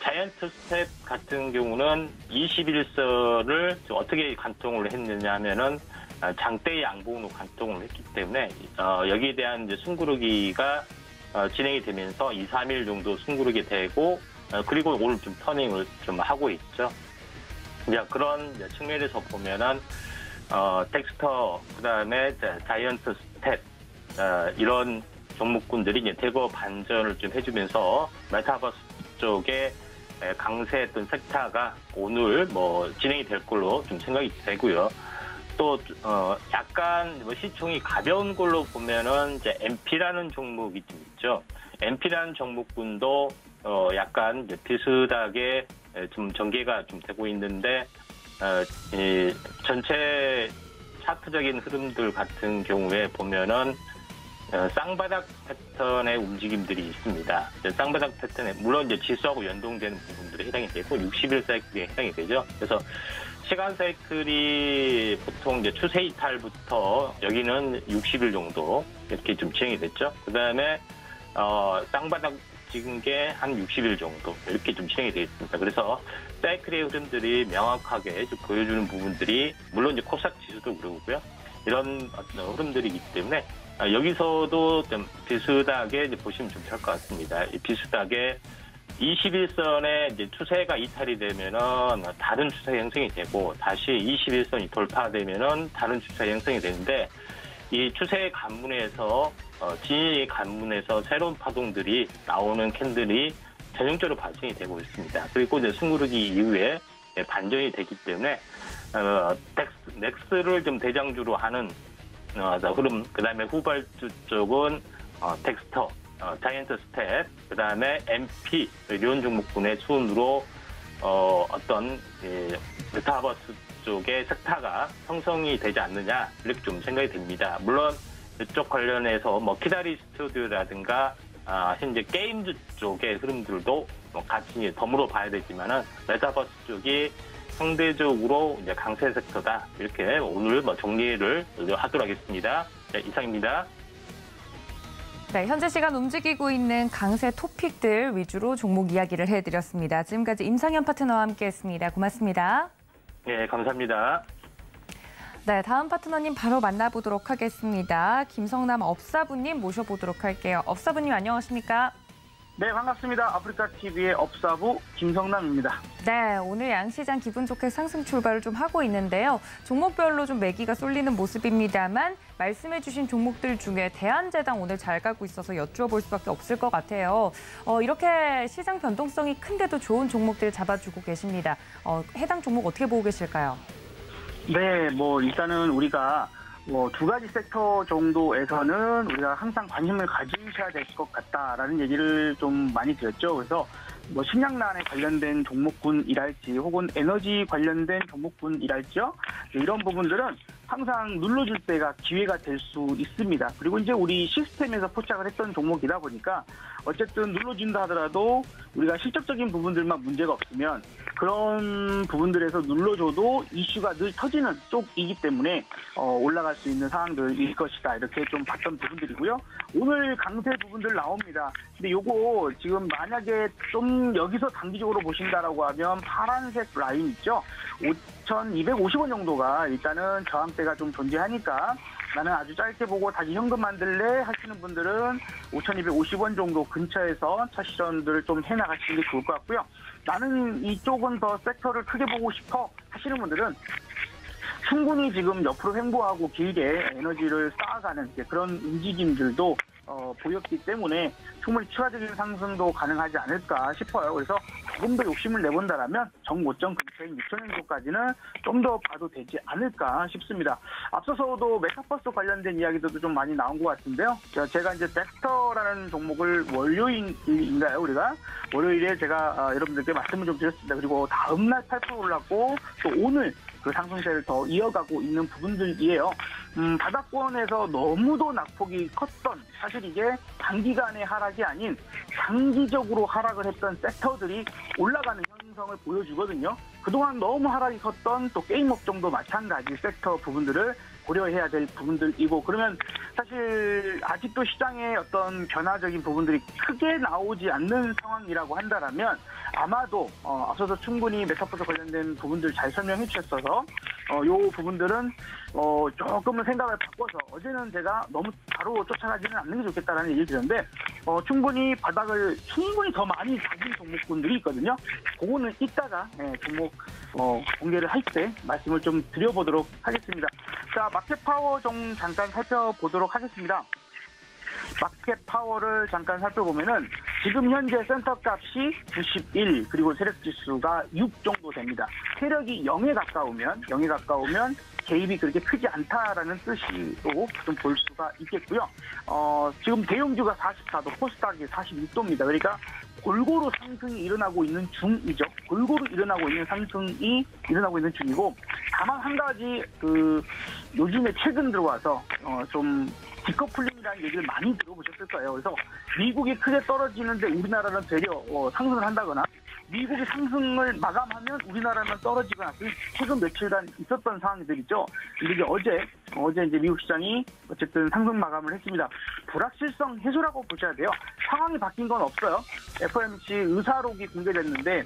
자이언트 스텝 같은 경우는 21선을 어떻게 관통을 했느냐 하면은 장대 양봉으로 관통을 했기 때문에 여기에 대한 이제 숨구르기가 진행이 되면서 2-3일 정도 숨구르게 되고, 그리고 오늘 좀 터닝을 좀 하고 있죠. 이제 그런 측면에서 보면은 텍스터, 그 다음에 자이언트 스텝, 이런 종목군들이 이제 대거 반전을 좀 해주면서 메타버스 쪽에 강세했던 섹터가 오늘 뭐 진행이 될 걸로 좀 생각이 되고요. 또 약간 뭐 시총이 가벼운 걸로 보면은 이제 MP라는 종목이 좀 있죠. MP라는 종목군도 약간 이제 비슷하게 좀 전개가 좀 되고 있는데, 이 전체 차트적인 흐름들 같은 경우에 보면은 쌍바닥 패턴의 움직임들이 있습니다. 쌍바닥 패턴에 물론 이제 지수하고 연동되는 부분들이 해당이 되고 60일 사이클에 해당이 되죠. 그래서 시간 사이클이 보통 이제 추세 이탈부터 여기는 60일 정도 이렇게 좀 진행이 됐죠. 그 다음에 쌍바닥 찍은 게 한 60일 정도 이렇게 좀 진행이 되어 있습니다. 그래서 사이클의 흐름들이 명확하게 좀 보여주는 부분들이 물론 이제 코스닥 지수도 그러고요. 이런 어떤 흐름들이기 때문에 여기서도 좀 비슷하게 이제 보시면 좀 될 것 같습니다. 이 비슷하게 21선에 이제 추세가 이탈이 되면은 다른 추세 형성이 되고 다시 21선이 돌파되면은 다른 추세 형성이 되는데 이 추세의 관문에서 진입의 관문에서 새로운 파동들이 나오는 캔들이 전형적으로 발생이 되고 있습니다. 그리고 이제 숨구르기 이후에 반전이 되기 때문에 넥스를 좀 대장주로 하는 흐름, 그 다음에 후발주 쪽은 덱스터, 자이언트 스텝, 그 다음에 MP 이런 종목군의 순으로 어떤 메타버스 쪽의 섹터가 형성이 되지 않느냐 이렇게 좀 생각이 됩니다. 물론 이쪽 관련해서 뭐 키다리 스튜디오라든가 현재 게임즈 쪽의 흐름들도 같이 더불어 봐야 되지만은 메타버스 쪽이 상대적으로 이제 강세 섹터다 이렇게 오늘 정리를 하도록 하겠습니다. 네, 이상입니다. 네, 현재 시간 움직이고 있는 강세 토픽들 위주로 종목 이야기를 해드렸습니다. 지금까지 임상현 파트너와 함께했습니다. 고맙습니다. 네, 감사합니다. 네, 다음 파트너님 바로 만나보도록 하겠습니다. 김성남 업사부님 모셔보도록 할게요. 업사부님 안녕하십니까? 네, 반갑습니다. 아프리카TV의 업사부 김성남입니다. 네, 오늘 양시장 기분 좋게 상승 출발을 좀 하고 있는데요. 종목별로 좀 매기가 쏠리는 모습입니다만 말씀해 주신 종목들 중에 대한제당 오늘 잘 가고 있어서 여쭈어볼 수밖에 없을 것 같아요. 이렇게 시장 변동성이 큰데도 좋은 종목들 잡아주고 계십니다. 해당 종목 어떻게 보고 계실까요? 네, 일단은 우리가 두 가지 섹터 정도에서는 우리가 항상 관심을 가지셔야 될 것 같다라는 얘기를 좀 많이 드렸죠. 그래서 식량난에 관련된 종목군이랄지 혹은 에너지 관련된 종목군이랄지요. 이런 부분들은 항상 눌러줄 때가 기회가 될 수 있습니다. 그리고 이제 우리 시스템에서 포착을 했던 종목이다 보니까 어쨌든 눌러준다 하더라도 우리가 실적적인 부분들만 문제가 없으면 그런 부분들에서 눌러줘도 이슈가 늘 터지는 쪽이기 때문에 올라갈 수 있는 상황들일 것이다. 이렇게 좀 봤던 부분들이고요. 오늘 강세 부분들 나옵니다. 근데 요거 지금 만약에 좀 여기서 단기적으로 보신다라고 하면 파란색 라인 있죠? 5,250원 정도가 일단은 저항대가 좀 존재하니까 나는 아주 짧게 보고 다시 현금 만들래 하시는 분들은 5,250원 정도 근처에서 차 실현들을 좀 해나가시는 게 좋을 것 같고요. 나는 이쪽은 더 섹터를 크게 보고 싶어 하시는 분들은 충분히 지금 옆으로 횡보하고 길게 에너지를 쌓아가는 그런 움직임들도 보였기 때문에 충분히 추가적인 상승도 가능하지 않을까 싶어요. 그래서 조금 더 욕심을 내본다라면 정고점 근처인 6,000원 정도까지는 좀 더 봐도 되지 않을까 싶습니다. 앞서서도 메타버스 관련된 이야기들도 좀 많이 나온 것 같은데요. 제가 이제 덱스터라는 종목을 월요일인가요? 우리가 월요일에 제가 여러분들께 말씀을 좀 드렸습니다. 그리고 다음날 8% 올랐고 또 오늘 그 상승세를 더 이어가고 있는 부분들이에요. 바닥권에서 너무도 낙폭이 컸던 사실 이게 단기간의 하락이 아닌 장기적으로 하락을 했던 섹터들이 올라가는 현상을 보여주거든요. 그동안 너무 하락이 컸던 또 게임 업종도 마찬가지 섹터 부분들을 고려해야 될 부분들이고 그러면 사실 아직도 시장에 어떤 변화적인 부분들이 크게 나오지 않는 상황이라고 한다라면 아마도 앞서서 충분히 메타버스 관련된 부분들 잘 설명해 주셨어서 요 부분들은 조금은 생각을 바꿔서 어제는 제가 너무 바로 쫓아가지는 않는 게 좋겠다라는 얘기를 드렸는데 충분히 바닥을 충분히 더 많이 다진 종목군들이 있거든요. 그거는 이따가 종목 공개를 할 때 말씀을 좀 드려보도록 하겠습니다. 자, 마켓 파워 좀 잠깐 살펴보도록 하겠습니다. 마켓 파워를 잠깐 살펴보면은 지금 현재 센터 값이 91 그리고 세력 지수가 6 정도 됩니다. 세력이 0에 가까우면 개입이 그렇게 크지 않다라는 뜻으로 좀 볼 수가 있겠고요. 지금 대형주가 44도, 코스닥이 46도입니다. 그러니까 골고루 상승이 일어나고 있는 중이죠. 골고루 일어나고 있는 상승이 일어나고 있는 중이고 다만 한 가지 요즘에 최근 들어와서 좀 디커플링이라는 대한 얘기를 많이 들어보셨을 거예요. 그래서 미국이 크게 떨어지는데 우리나라는 되려 상승을 한다거나 미국이 상승을 마감하면 우리나라는 떨어지거나 최근 며칠간 있었던 상황들이죠. 근데 이제 어제 이제 미국 시장이 어쨌든 상승 마감을 했습니다. 불확실성 해소라고 보셔야 돼요. 상황이 바뀐 건 없어요. FOMC 의사록이 공개됐는데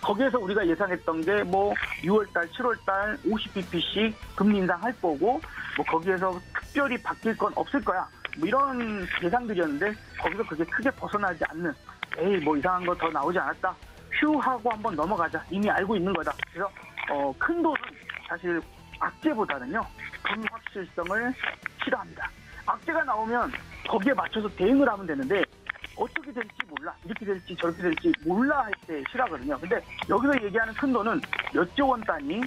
거기에서 우리가 예상했던 게 뭐 6월달, 7월달 50bp씩 금리 인상할 거고 뭐 거기에서 특별히 바뀔 건 없을 거야. 뭐 이런 예상들이었는데 거기서 그게 크게 벗어나지 않는 뭐 이상한 거 더 나오지 않았다. 휴 하고 한번 넘어가자. 이미 알고 있는 거다. 그래서 큰 돈은 사실 악재보다는요. 불확실성을 싫어합니다. 악재가 나오면 거기에 맞춰서 대응을 하면 되는데 어떻게 될지 몰라. 이렇게 될지 저렇게 될지 몰라 할 때 싫어하거든요. 근데 여기서 얘기하는 큰 돈은 몇 조 원 단위,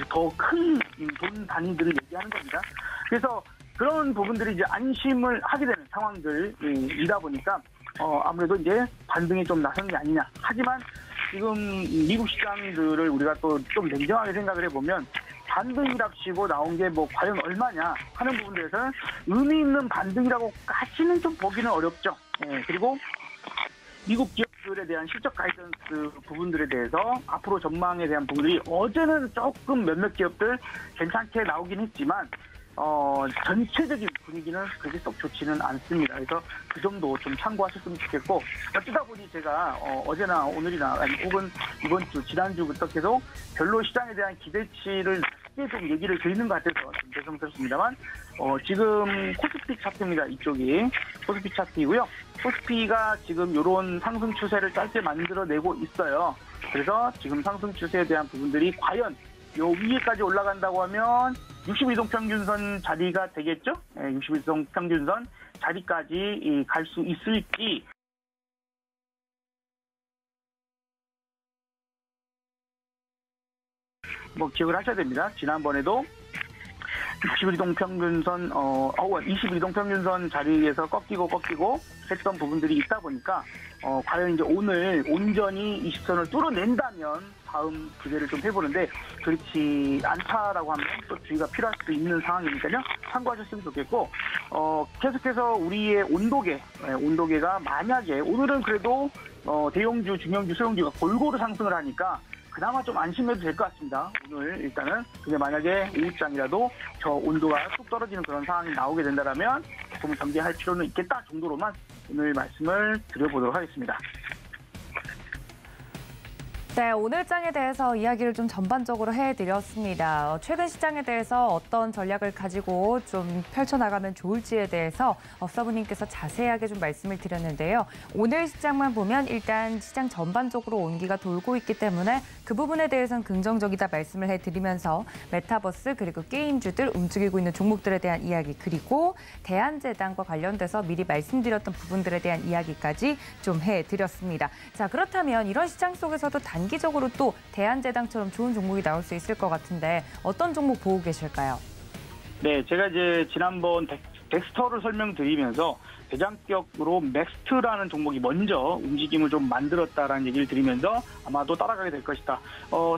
더 큰 돈 단위들을 얘기하는 겁니다. 그래서 그런 부분들이 이제 안심을 하게 되는 상황들이다 보니까 아무래도 이제 반등이 좀 나선 게 아니냐. 하지만 지금 미국 시장들을 우리가 또 좀 냉정하게 생각을 해보면 반등이랍시고 나온 게 뭐 과연 얼마냐 하는 부분들에서는 의미 있는 반등이라고까지는 좀 보기는 어렵죠. 그리고 미국 기업들에 대한 실적 가이던스 부분들에 대해서 앞으로 전망에 대한 부분들이 어제는 조금 몇몇 기업들 괜찮게 나오긴 했지만 전체적인 분위기는 그렇게 썩 좋지는 않습니다. 그래서 그 정도 좀 참고하셨으면 좋겠고 어쩌다 보니 제가 어제나 오늘이나 혹은 이번 주 지난주부터 계속 별로 시장에 대한 기대치를 낮게 좀 얘기를 드리는 것 같아서 좀 죄송스럽습니다만 지금 코스피 차트입니다. 이쪽이 코스피 차트이고요. 코스피가 지금 이런 상승 추세를 짧게 만들어내고 있어요. 그래서 지금 상승 추세에 대한 부분들이 과연 요 위에까지 올라간다고 하면 62동 평균선 자리가 되겠죠? 62동 평균선 자리까지 갈 수 있을지 뭐 기억을 하셔야 됩니다. 지난번에도 62동 평균선, 22동 평균선 자리에서 꺾이고 했던 부분들이 있다 보니까, 과연 이제 오늘 온전히 20선을 뚫어낸다면 다음 기대를 좀 해보는데, 그렇지 않다라고 하면 또 주의가 필요할 수도 있는 상황이니까요. 참고하셨으면 좋겠고, 계속해서 우리의 온도계가 만약에 오늘은 그래도, 대형주, 중형주, 소형주가 골고루 상승을 하니까, 그나마 좀 안심해도 될 것 같습니다. 오늘 일단은. 근데 만약에 오후장이라도 저 온도가 뚝 떨어지는 그런 상황이 나오게 된다면 조금 경계할 필요는 있겠다 정도로만 오늘 말씀을 드려보도록 하겠습니다. 네, 오늘 장에 대해서 이야기를 좀 전반적으로 해드렸습니다. 최근 시장에 대해서 어떤 전략을 가지고 좀 펼쳐나가면 좋을지에 대해서 업사부님께서 자세하게 좀 말씀을 드렸는데요. 오늘 시장만 보면 일단 시장 전반적으로 온기가 돌고 있기 때문에 그 부분에 대해서는 긍정적이다 말씀을 해드리면서 메타버스 그리고 게임주들 움직이고 있는 종목들에 대한 이야기 그리고 대한제당과 관련돼서 미리 말씀드렸던 부분들에 대한 이야기까지 좀 해드렸습니다. 자, 그렇다면 이런 시장 속에서도 단기적으로 또 대한제당처럼 좋은 종목이 나올 수 있을 것 같은데 어떤 종목 보고 계실까요? 네, 제가 이제 지난번 덱스터를 설명드리면서 대장격으로 맥스트라는 종목이 먼저 움직임을 좀 만들었다라는 얘기를 드리면서 아마도 따라가게 될 것이다.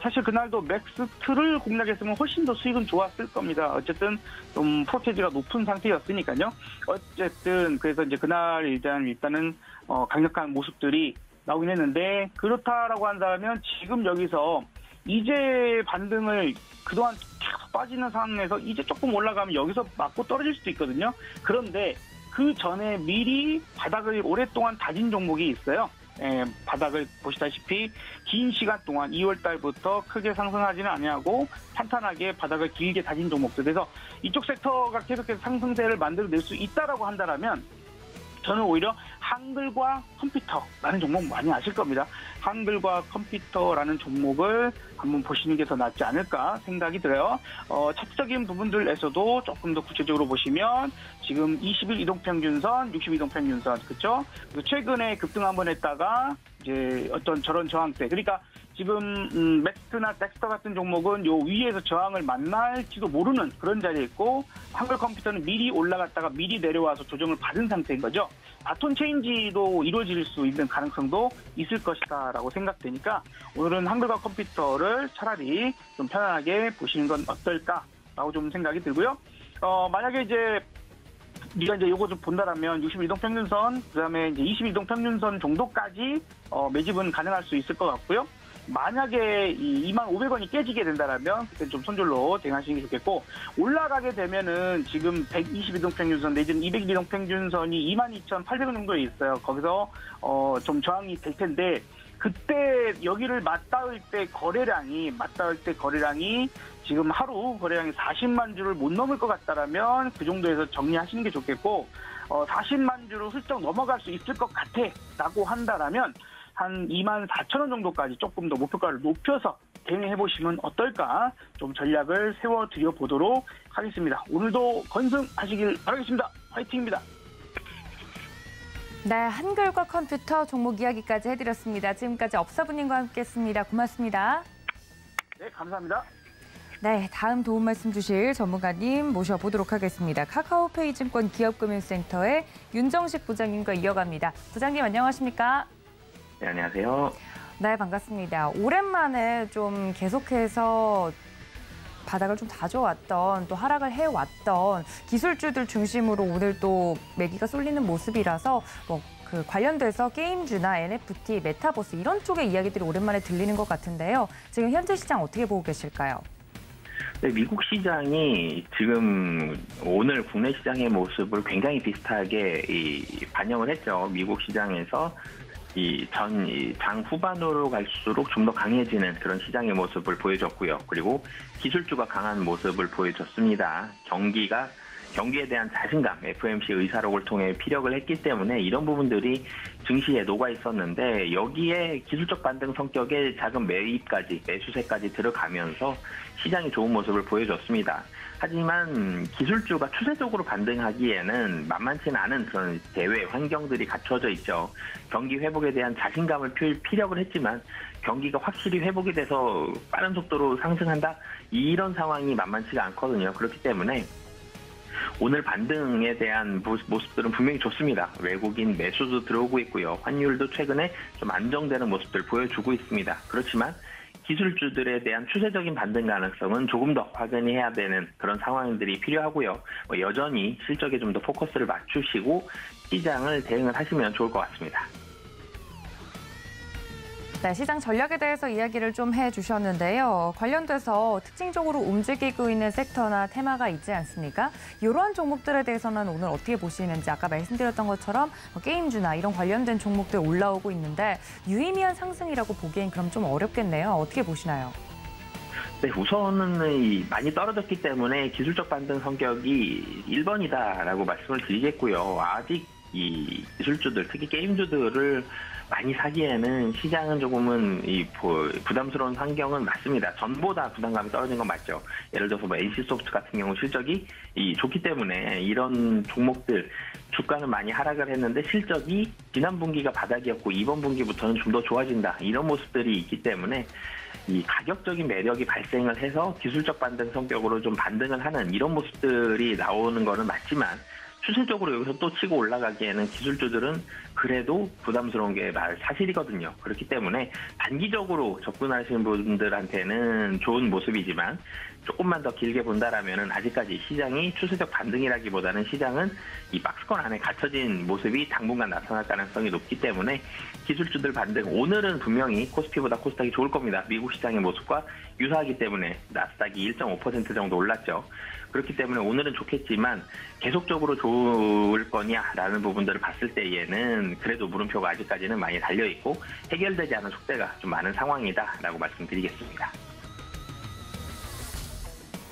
사실 그날도 맥스트를 공략했으면 훨씬 더 수익은 좋았을 겁니다. 어쨌든 좀 프로테이지가 높은 상태였으니까요. 어쨌든 그래서 이제 그날 일단은 강력한 모습들이 나오긴 했는데 그렇다라고 한다면 지금 여기서 이제 반등을 그동안 계속 빠지는 상황에서 이제 조금 올라가면 여기서 맞고 떨어질 수도 있거든요. 그런데 그 전에 미리 바닥을 오랫동안 다진 종목이 있어요. 바닥을 보시다시피 긴 시간 동안 2월 달부터 크게 상승하지는 아니하고 탄탄하게 바닥을 길게 다진 종목들. 그래서 이쪽 섹터가 계속해서 상승세를 만들어낼 수 있다라고 한다면 저는 오히려 한글과 컴퓨터라는 종목 많이 아실 겁니다. 한글과 컴퓨터라는 종목을 한번 보시는 게 더 낫지 않을까 생각이 들어요. 차트적인 부분들에서도 조금 더 구체적으로 보시면 지금 20일 이동평균선, 62동 평균선, 그렇죠? 최근에 급등 한번 했다가 이제 어떤 저런 저항대, 그러니까 지금 맥스나 덱스터 같은 종목은 요 위에서 저항을 만날지도 모르는 그런 자리에 있고 한글 컴퓨터는 미리 올라갔다가 미리 내려와서 조정을 받은 상태인 거죠. 바톤 체인지도 이루어질 수 있는 가능성도 있을 것이다라고 생각되니까 오늘은 한글과 컴퓨터를 차라리 좀 편안하게 보시는 건 어떨까라고 좀 생각이 들고요. 만약에 이제 우리가 이제 요거 좀 본다라면 60일동 평균선, 그다음에 이제 20일동 평균선 정도까지 매집은 가능할 수 있을 것 같고요. 만약에 이 25,000원이 깨지게 된다라면 그때 좀 손절로 대응하시는 게 좋겠고, 올라가게 되면은 지금 122동 평균선 내지는 202동 평균선이 22,800원 정도에 있어요. 거기서 좀 저항이 될 텐데, 그때 여기를 맞닿을 때 거래량이 지금 하루 거래량이 40만 주를 못 넘을 것 같다라면 그 정도에서 정리하시는 게 좋겠고, 40만 주를 훌쩍 넘어갈 수 있을 것 같아라고 한다라면 한 24,000원 정도까지 조금 더 목표가를 높여서 대응해 보시면 어떨까, 좀 전략을 세워드려 보도록 하겠습니다. 오늘도 건승하시길 바라겠습니다. 화이팅입니다. 네, 한글과 컴퓨터 종목 이야기까지 해드렸습니다. 지금까지 업사부님과 함께했습니다. 고맙습니다. 네, 감사합니다. 네, 다음 도움 말씀 주실 전문가님 모셔보도록 하겠습니다. 카카오페이 증권 기업금융센터의 윤정식 부장님과 이어갑니다. 부장님 안녕하십니까? 네, 안녕하세요. 네, 반갑습니다. 오랜만에 좀 계속해서 바닥을 좀 다져왔던, 또 하락을 해왔던 기술주들 중심으로 오늘 또 매기가 쏠리는 모습이라서 그 관련돼서 게임주나 NFT, 메타버스 이런 쪽의 이야기들이 오랜만에 들리는 것 같은데요. 지금 현재 시장 어떻게 보고 계실까요? 네, 미국 시장이 지금 오늘 국내 시장의 모습을 굉장히 비슷하게 반영을 했죠. 미국 시장에서 장 후반으로 갈수록 좀 더 강해지는 그런 시장의 모습을 보여줬고요. 그리고 기술주가 강한 모습을 보여줬습니다. 경기에 대한 자신감, FOMC 의사록을 통해 피력을 했기 때문에 이런 부분들이 증시에 녹아 있었는데, 여기에 기술적 반등 성격의 작은 매수세까지 들어가면서 시장이 좋은 모습을 보여줬습니다. 하지만 기술주가 추세적으로 반등하기에는 만만치는 않은 그런 대외 환경들이 갖춰져 있죠. 경기 회복에 대한 자신감을 피력을 했지만 경기가 확실히 회복이 돼서 빠른 속도로 상승한다? 이런 상황이 만만치가 않거든요. 그렇기 때문에 오늘 반등에 대한 모습들은 분명히 좋습니다. 외국인 매수도 들어오고 있고요. 환율도 최근에 좀 안정되는 모습들 보여주고 있습니다. 그렇지만 기술주들에 대한 추세적인 반등 가능성은 조금 더 확인해야 되는 그런 상황들이 필요하고요. 여전히 실적에 좀 더 포커스를 맞추시고 시장을 대응을 하시면 좋을 것 같습니다. 네, 시장 전략에 대해서 이야기를 좀 해주셨는데요. 관련돼서 특징적으로 움직이고 있는 섹터나 테마가 있지 않습니까? 이러한 종목들에 대해서는 오늘 어떻게 보시는지, 아까 말씀드렸던 것처럼 게임주나 이런 관련된 종목들 올라오고 있는데 유의미한 상승이라고 보기엔 그럼 좀 어렵겠네요. 어떻게 보시나요? 네, 우선은 많이 떨어졌기 때문에 기술적 반등 성격이 1번이다라고 말씀을 드리겠고요. 아직 이 기술주들, 특히 게임주들을 많이 사기에는 시장은 조금은 부담스러운 환경은 맞습니다. 전보다 부담감이 떨어진 건 맞죠. 예를 들어서 NC소프트 같은 경우 실적이 좋기 때문에 이런 종목들 주가는 많이 하락을 했는데 실적이 지난 분기가 바닥이었고 이번 분기부터는 좀 더 좋아진다. 이런 모습들이 있기 때문에 이 가격적인 매력이 발생을 해서 기술적 반등 성격으로 좀 반등을 하는 이런 모습들이 나오는 거는 맞지만, 추세적으로 여기서 또 치고 올라가기에는 기술주들은 그래도 부담스러운 게 사실이거든요. 그렇기 때문에 단기적으로 접근하시는 분들한테는 좋은 모습이지만 조금만 더 길게 본다라면은 아직까지 시장이 추세적 반등이라기보다는 시장은 이 박스권 안에 갇혀진 모습이 당분간 나타날 가능성이 높기 때문에 기술주들 반등, 오늘은 분명히 코스피보다 코스닥이 좋을 겁니다. 미국 시장의 모습과 유사하기 때문에 나스닥이 1.5% 정도 올랐죠. 그렇기 때문에 오늘은 좋겠지만 계속적으로 좋을 거냐라는 부분들을 봤을 때에는 그래도 물음표가 아직까지는 많이 달려있고 해결되지 않은 속대가 좀 많은 상황이다라고 말씀드리겠습니다.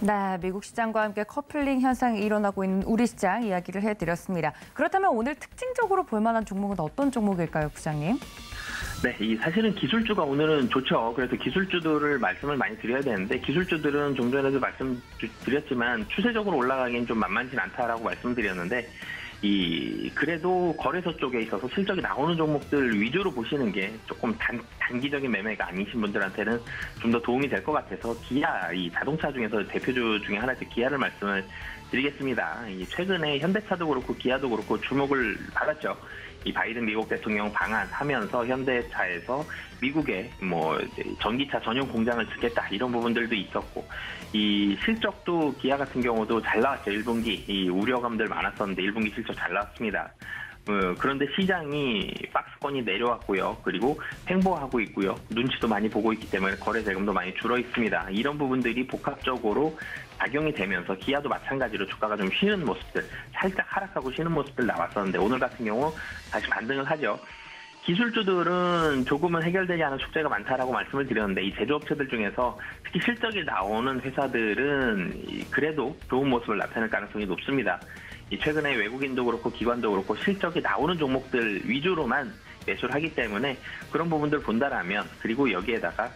네, 미국 시장과 함께 커플링 현상이 일어나고 있는 우리 시장 이야기를 해드렸습니다. 그렇다면 오늘 특징적으로 볼 만한 종목은 어떤 종목일까요, 부장님? 네, 사실은 기술주가 오늘은 좋죠. 그래서 기술주들을 말씀을 많이 드려야 되는데, 기술주들은 좀 전에도 말씀드렸지만 추세적으로 올라가기엔 좀 만만치 않다라고 말씀드렸는데, 그래도 거래소 쪽에 있어서 실적이 나오는 종목들 위주로 보시는 게 조금 단기적인 매매가 아니신 분들한테는 좀 더 도움이 될 것 같아서 기아, 이 자동차 중에서 대표주 중에 하나씩 기아를 말씀을 드리겠습니다. 최근에 현대차도 그렇고 기아도 그렇고 주목을 받았죠. 이 바이든 미국 대통령 방한하면서 현대차에서 미국에 뭐 전기차 전용 공장을 짓겠다 이런 부분들도 있었고, 이 실적도 기아 같은 경우도 잘 나왔죠. 1분기 이 우려감들 많았었는데 1분기 실적 잘 나왔습니다. 그런데 시장이 박스권이 내려왔고요. 그리고 횡보하고 있고요. 눈치도 많이 보고 있기 때문에 거래 대금도 많이 줄어 있습니다. 이런 부분들이 복합적으로 작용이 되면서 기아도 마찬가지로 주가가 좀 쉬는 모습들, 살짝 하락하고 쉬는 모습들 나왔었는데 오늘 같은 경우 다시 반등을 하죠. 기술주들은 조금은 해결되지 않은 숙제가 많다라고 말씀을 드렸는데, 이 제조업체들 중에서 특히 실적이 나오는 회사들은 그래도 좋은 모습을 나타낼 가능성이 높습니다. 최근에 외국인도 그렇고 기관도 그렇고 실적이 나오는 종목들 위주로만 매수를 하기 때문에 그런 부분들 본다라면, 그리고 여기에다가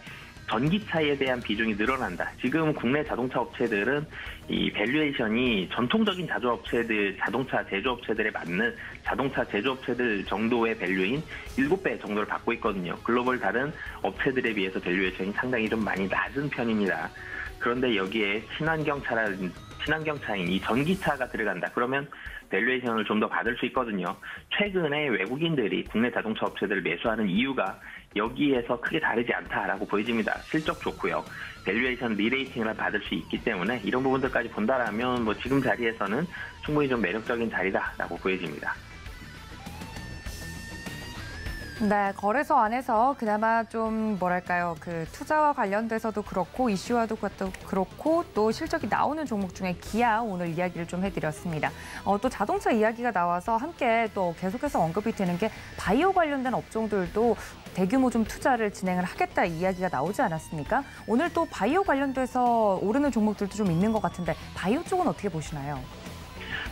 전기차에 대한 비중이 늘어난다. 지금 국내 자동차 업체들은 이 밸류에이션이 전통적인 자동차 제조업체들에 맞는 자동차 제조업체들 정도의 밸류인 7배 정도를 받고 있거든요. 글로벌 다른 업체들에 비해서 밸류에이션이 상당히 좀 많이 낮은 편입니다. 그런데 여기에 친환경차인 이 전기차가 들어간다. 그러면 밸류에이션을 좀 더 받을 수 있거든요. 최근에 외국인들이 국내 자동차 업체들을 매수하는 이유가 여기에서 크게 다르지 않다라고 보여집니다. 실적 좋고요. 밸류에이션 리레이팅을 받을 수 있기 때문에 이런 부분들까지 본다라면 뭐 지금 자리에서는 충분히 좀 매력적인 자리다라고 보여집니다. 네, 거래소 안에서 그나마 좀 뭐랄까요, 그 투자와 관련돼서도 그렇고 이슈와도 그렇고 또 실적이 나오는 종목 중에 기아 오늘 이야기를 좀 해드렸습니다. 또 자동차 이야기가 나와서 함께 또 계속해서 언급이 되는 게 바이오 관련된 업종들도 대규모 좀 투자를 진행을 하겠다 이야기가 나오지 않았습니까? 오늘 또 바이오 관련돼서 오르는 종목들도 좀 있는 것 같은데 바이오 쪽은 어떻게 보시나요?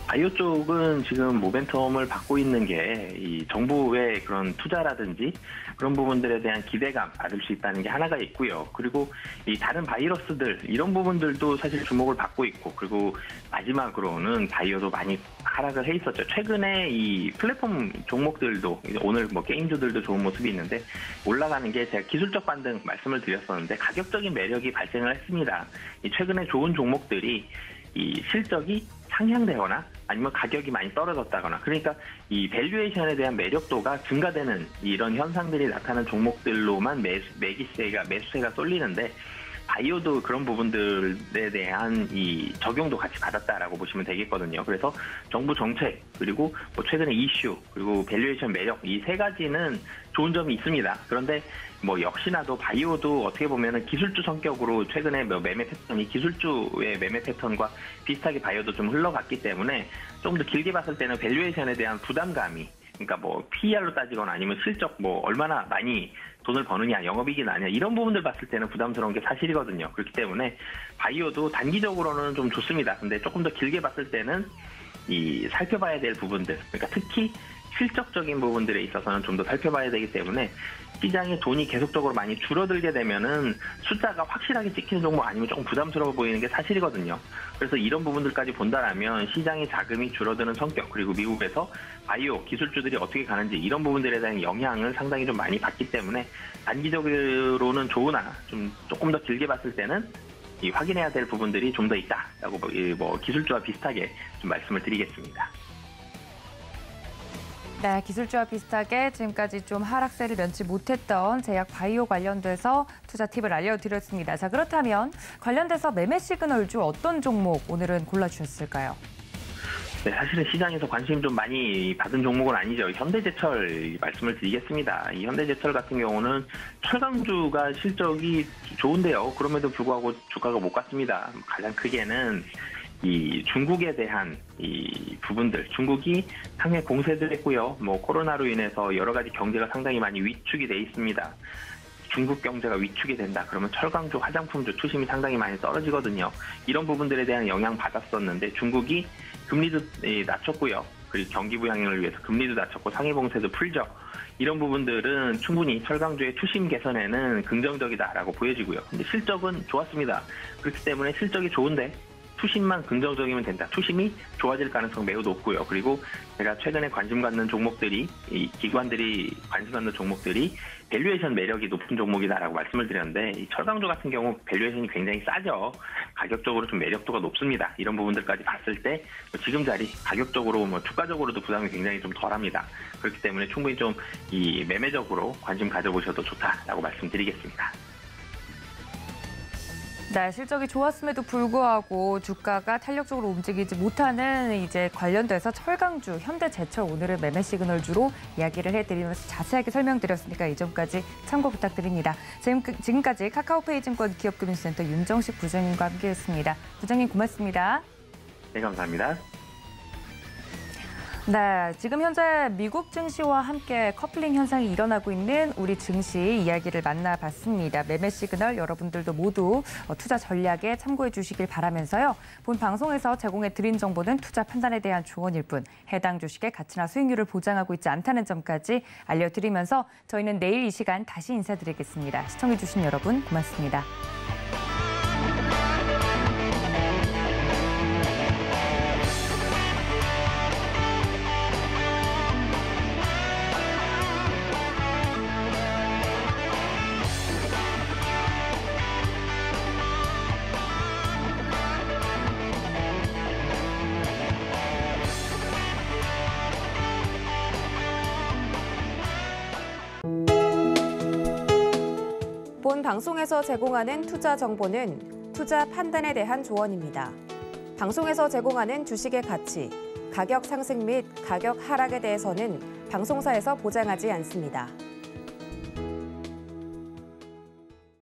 바이오 쪽은 지금 모멘텀을 받고 있는 게 이 정부의 그런 투자라든지 그런 부분들에 대한 기대감 받을 수 있다는 게 하나가 있고요. 그리고 이 다른 바이러스들 이런 부분들도 사실 주목을 받고 있고, 그리고 마지막으로는 바이오도 많이 하락을 해 있었죠. 최근에 이 플랫폼 종목들도 오늘 뭐 게임주들도 좋은 모습이 있는데 올라가는 게, 제가 기술적 반등 말씀을 드렸었는데 가격적인 매력이 발생을 했습니다. 이 최근에 좋은 종목들이 이 실적이 상향되거나 아니면 가격이 많이 떨어졌다거나, 그러니까 이 밸류에이션에 대한 매력도가 증가되는 이런 현상들이 나타나는 종목들로만 매수세가 쏠리는데, 바이오도 그런 부분들에 대한 이 적용도 같이 받았다라고 보시면 되겠거든요. 그래서 정부 정책, 그리고 뭐 최근에 이슈, 그리고 밸류에이션 매력, 이 세 가지는 좋은 점이 있습니다. 그런데 뭐 역시나도 바이오도 어떻게 보면은 기술주 성격으로 최근에 매매 패턴이 기술주의 매매 패턴과 비슷하게 바이오도 좀 흘러갔기 때문에 조금 더 길게 봤을 때는 밸류에이션에 대한 부담감이, 그러니까 뭐 PER로 따지거나 아니면 실적 뭐 얼마나 많이 돈을 버느냐, 영업이익이 나냐, 이런 부분들 봤을 때는 부담스러운 게 사실이거든요. 그렇기 때문에 바이오도 단기적으로는 좀 좋습니다. 근데 조금 더 길게 봤을 때는 이 살펴봐야 될 부분들, 그러니까 특히 실적적인 부분들에 있어서는 좀 더 살펴봐야 되기 때문에 시장에 돈이 계속적으로 많이 줄어들게 되면은 숫자가 확실하게 찍히는 종목 아니면 조금 부담스러워 보이는 게 사실이거든요. 그래서 이런 부분들까지 본다라면 시장의 자금이 줄어드는 성격, 그리고 미국에서 바이오 기술주들이 어떻게 가는지 이런 부분들에 대한 영향을 상당히 좀 많이 받기 때문에 단기적으로는 좋으나 좀 조금 더 길게 봤을 때는 이 확인해야 될 부분들이 좀 더 있다라고 뭐 기술주와 비슷하게 좀 말씀을 드리겠습니다. 네, 기술주와 비슷하게 지금까지 좀 하락세를 면치 못했던 제약 바이오 관련돼서 투자 팁을 알려드렸습니다. 자, 그렇다면 관련돼서 매매 시그널주 어떤 종목 오늘은 골라주셨을까요? 네, 사실은 시장에서 관심 좀 많이 받은 종목은 아니죠. 현대제철 말씀을 드리겠습니다. 이 현대제철 같은 경우는 철강주가 실적이 좋은데요. 그럼에도 불구하고 주가가 못 갔습니다. 가장 크게는 이 중국에 대한 이 부분들, 중국이 상해 공세를 했고요. 뭐 코로나로 인해서 여러 가지 경제가 상당히 많이 위축이 돼 있습니다. 중국 경제가 위축이 된다. 그러면 철강주, 화장품주 투심이 상당히 많이 떨어지거든요. 이런 부분들에 대한 영향 받았었는데 중국이 금리도 낮췄고요. 그리고 경기 부양을 위해서 금리도 낮췄고 상해 공세도 풀죠. 이런 부분들은 충분히 철강주의 투심 개선에는 긍정적이다라고 보여지고요. 근데 실적은 좋았습니다. 그렇기 때문에 실적이 좋은데 투심만 긍정적이면 된다. 투심이 좋아질 가능성 매우 높고요. 그리고 제가 최근에 관심 갖는 종목들이, 이 기관들이 관심 갖는 종목들이 밸류에이션 매력이 높은 종목이다라고 말씀을 드렸는데, 이 철강주 같은 경우 밸류에이션이 굉장히 싸죠. 가격적으로 좀 매력도가 높습니다. 이런 부분들까지 봤을 때 지금 자리 가격적으로 주가적으로도 부담이 굉장히 좀 덜합니다. 그렇기 때문에 충분히 좀 이 매매적으로 관심 가져보셔도 좋다라고 말씀드리겠습니다. 네, 실적이 좋았음에도 불구하고 주가가 탄력적으로 움직이지 못하는 이제 관련돼서 철강주, 현대제철 오늘의 매매 시그널주로 이야기를 해드리면서 자세하게 설명드렸으니까 이 점까지 참고 부탁드립니다. 지금까지 카카오페이 증권 기업금융센터 윤정식 부장님과 함께했습니다. 부장님 고맙습니다. 네, 감사합니다. 네, 지금 현재 미국 증시와 함께 커플링 현상이 일어나고 있는 우리 증시 이야기를 만나봤습니다. 매매 시그널 여러분들도 모두 투자 전략에 참고해 주시길 바라면서요. 본 방송에서 제공해 드린 정보는 투자 판단에 대한 조언일 뿐 해당 주식의 가치나 수익률을 보장하고 있지 않다는 점까지 알려드리면서 저희는 내일 이 시간 다시 인사드리겠습니다. 시청해 주신 여러분 고맙습니다. 본 방송에서 제공하는 투자 정보는 투자 판단에 대한 조언입니다. 방송에서 제공하는 주식의 가치, 가격 상승 및 가격 하락에 대해서는 방송사에서 보장하지 않습니다.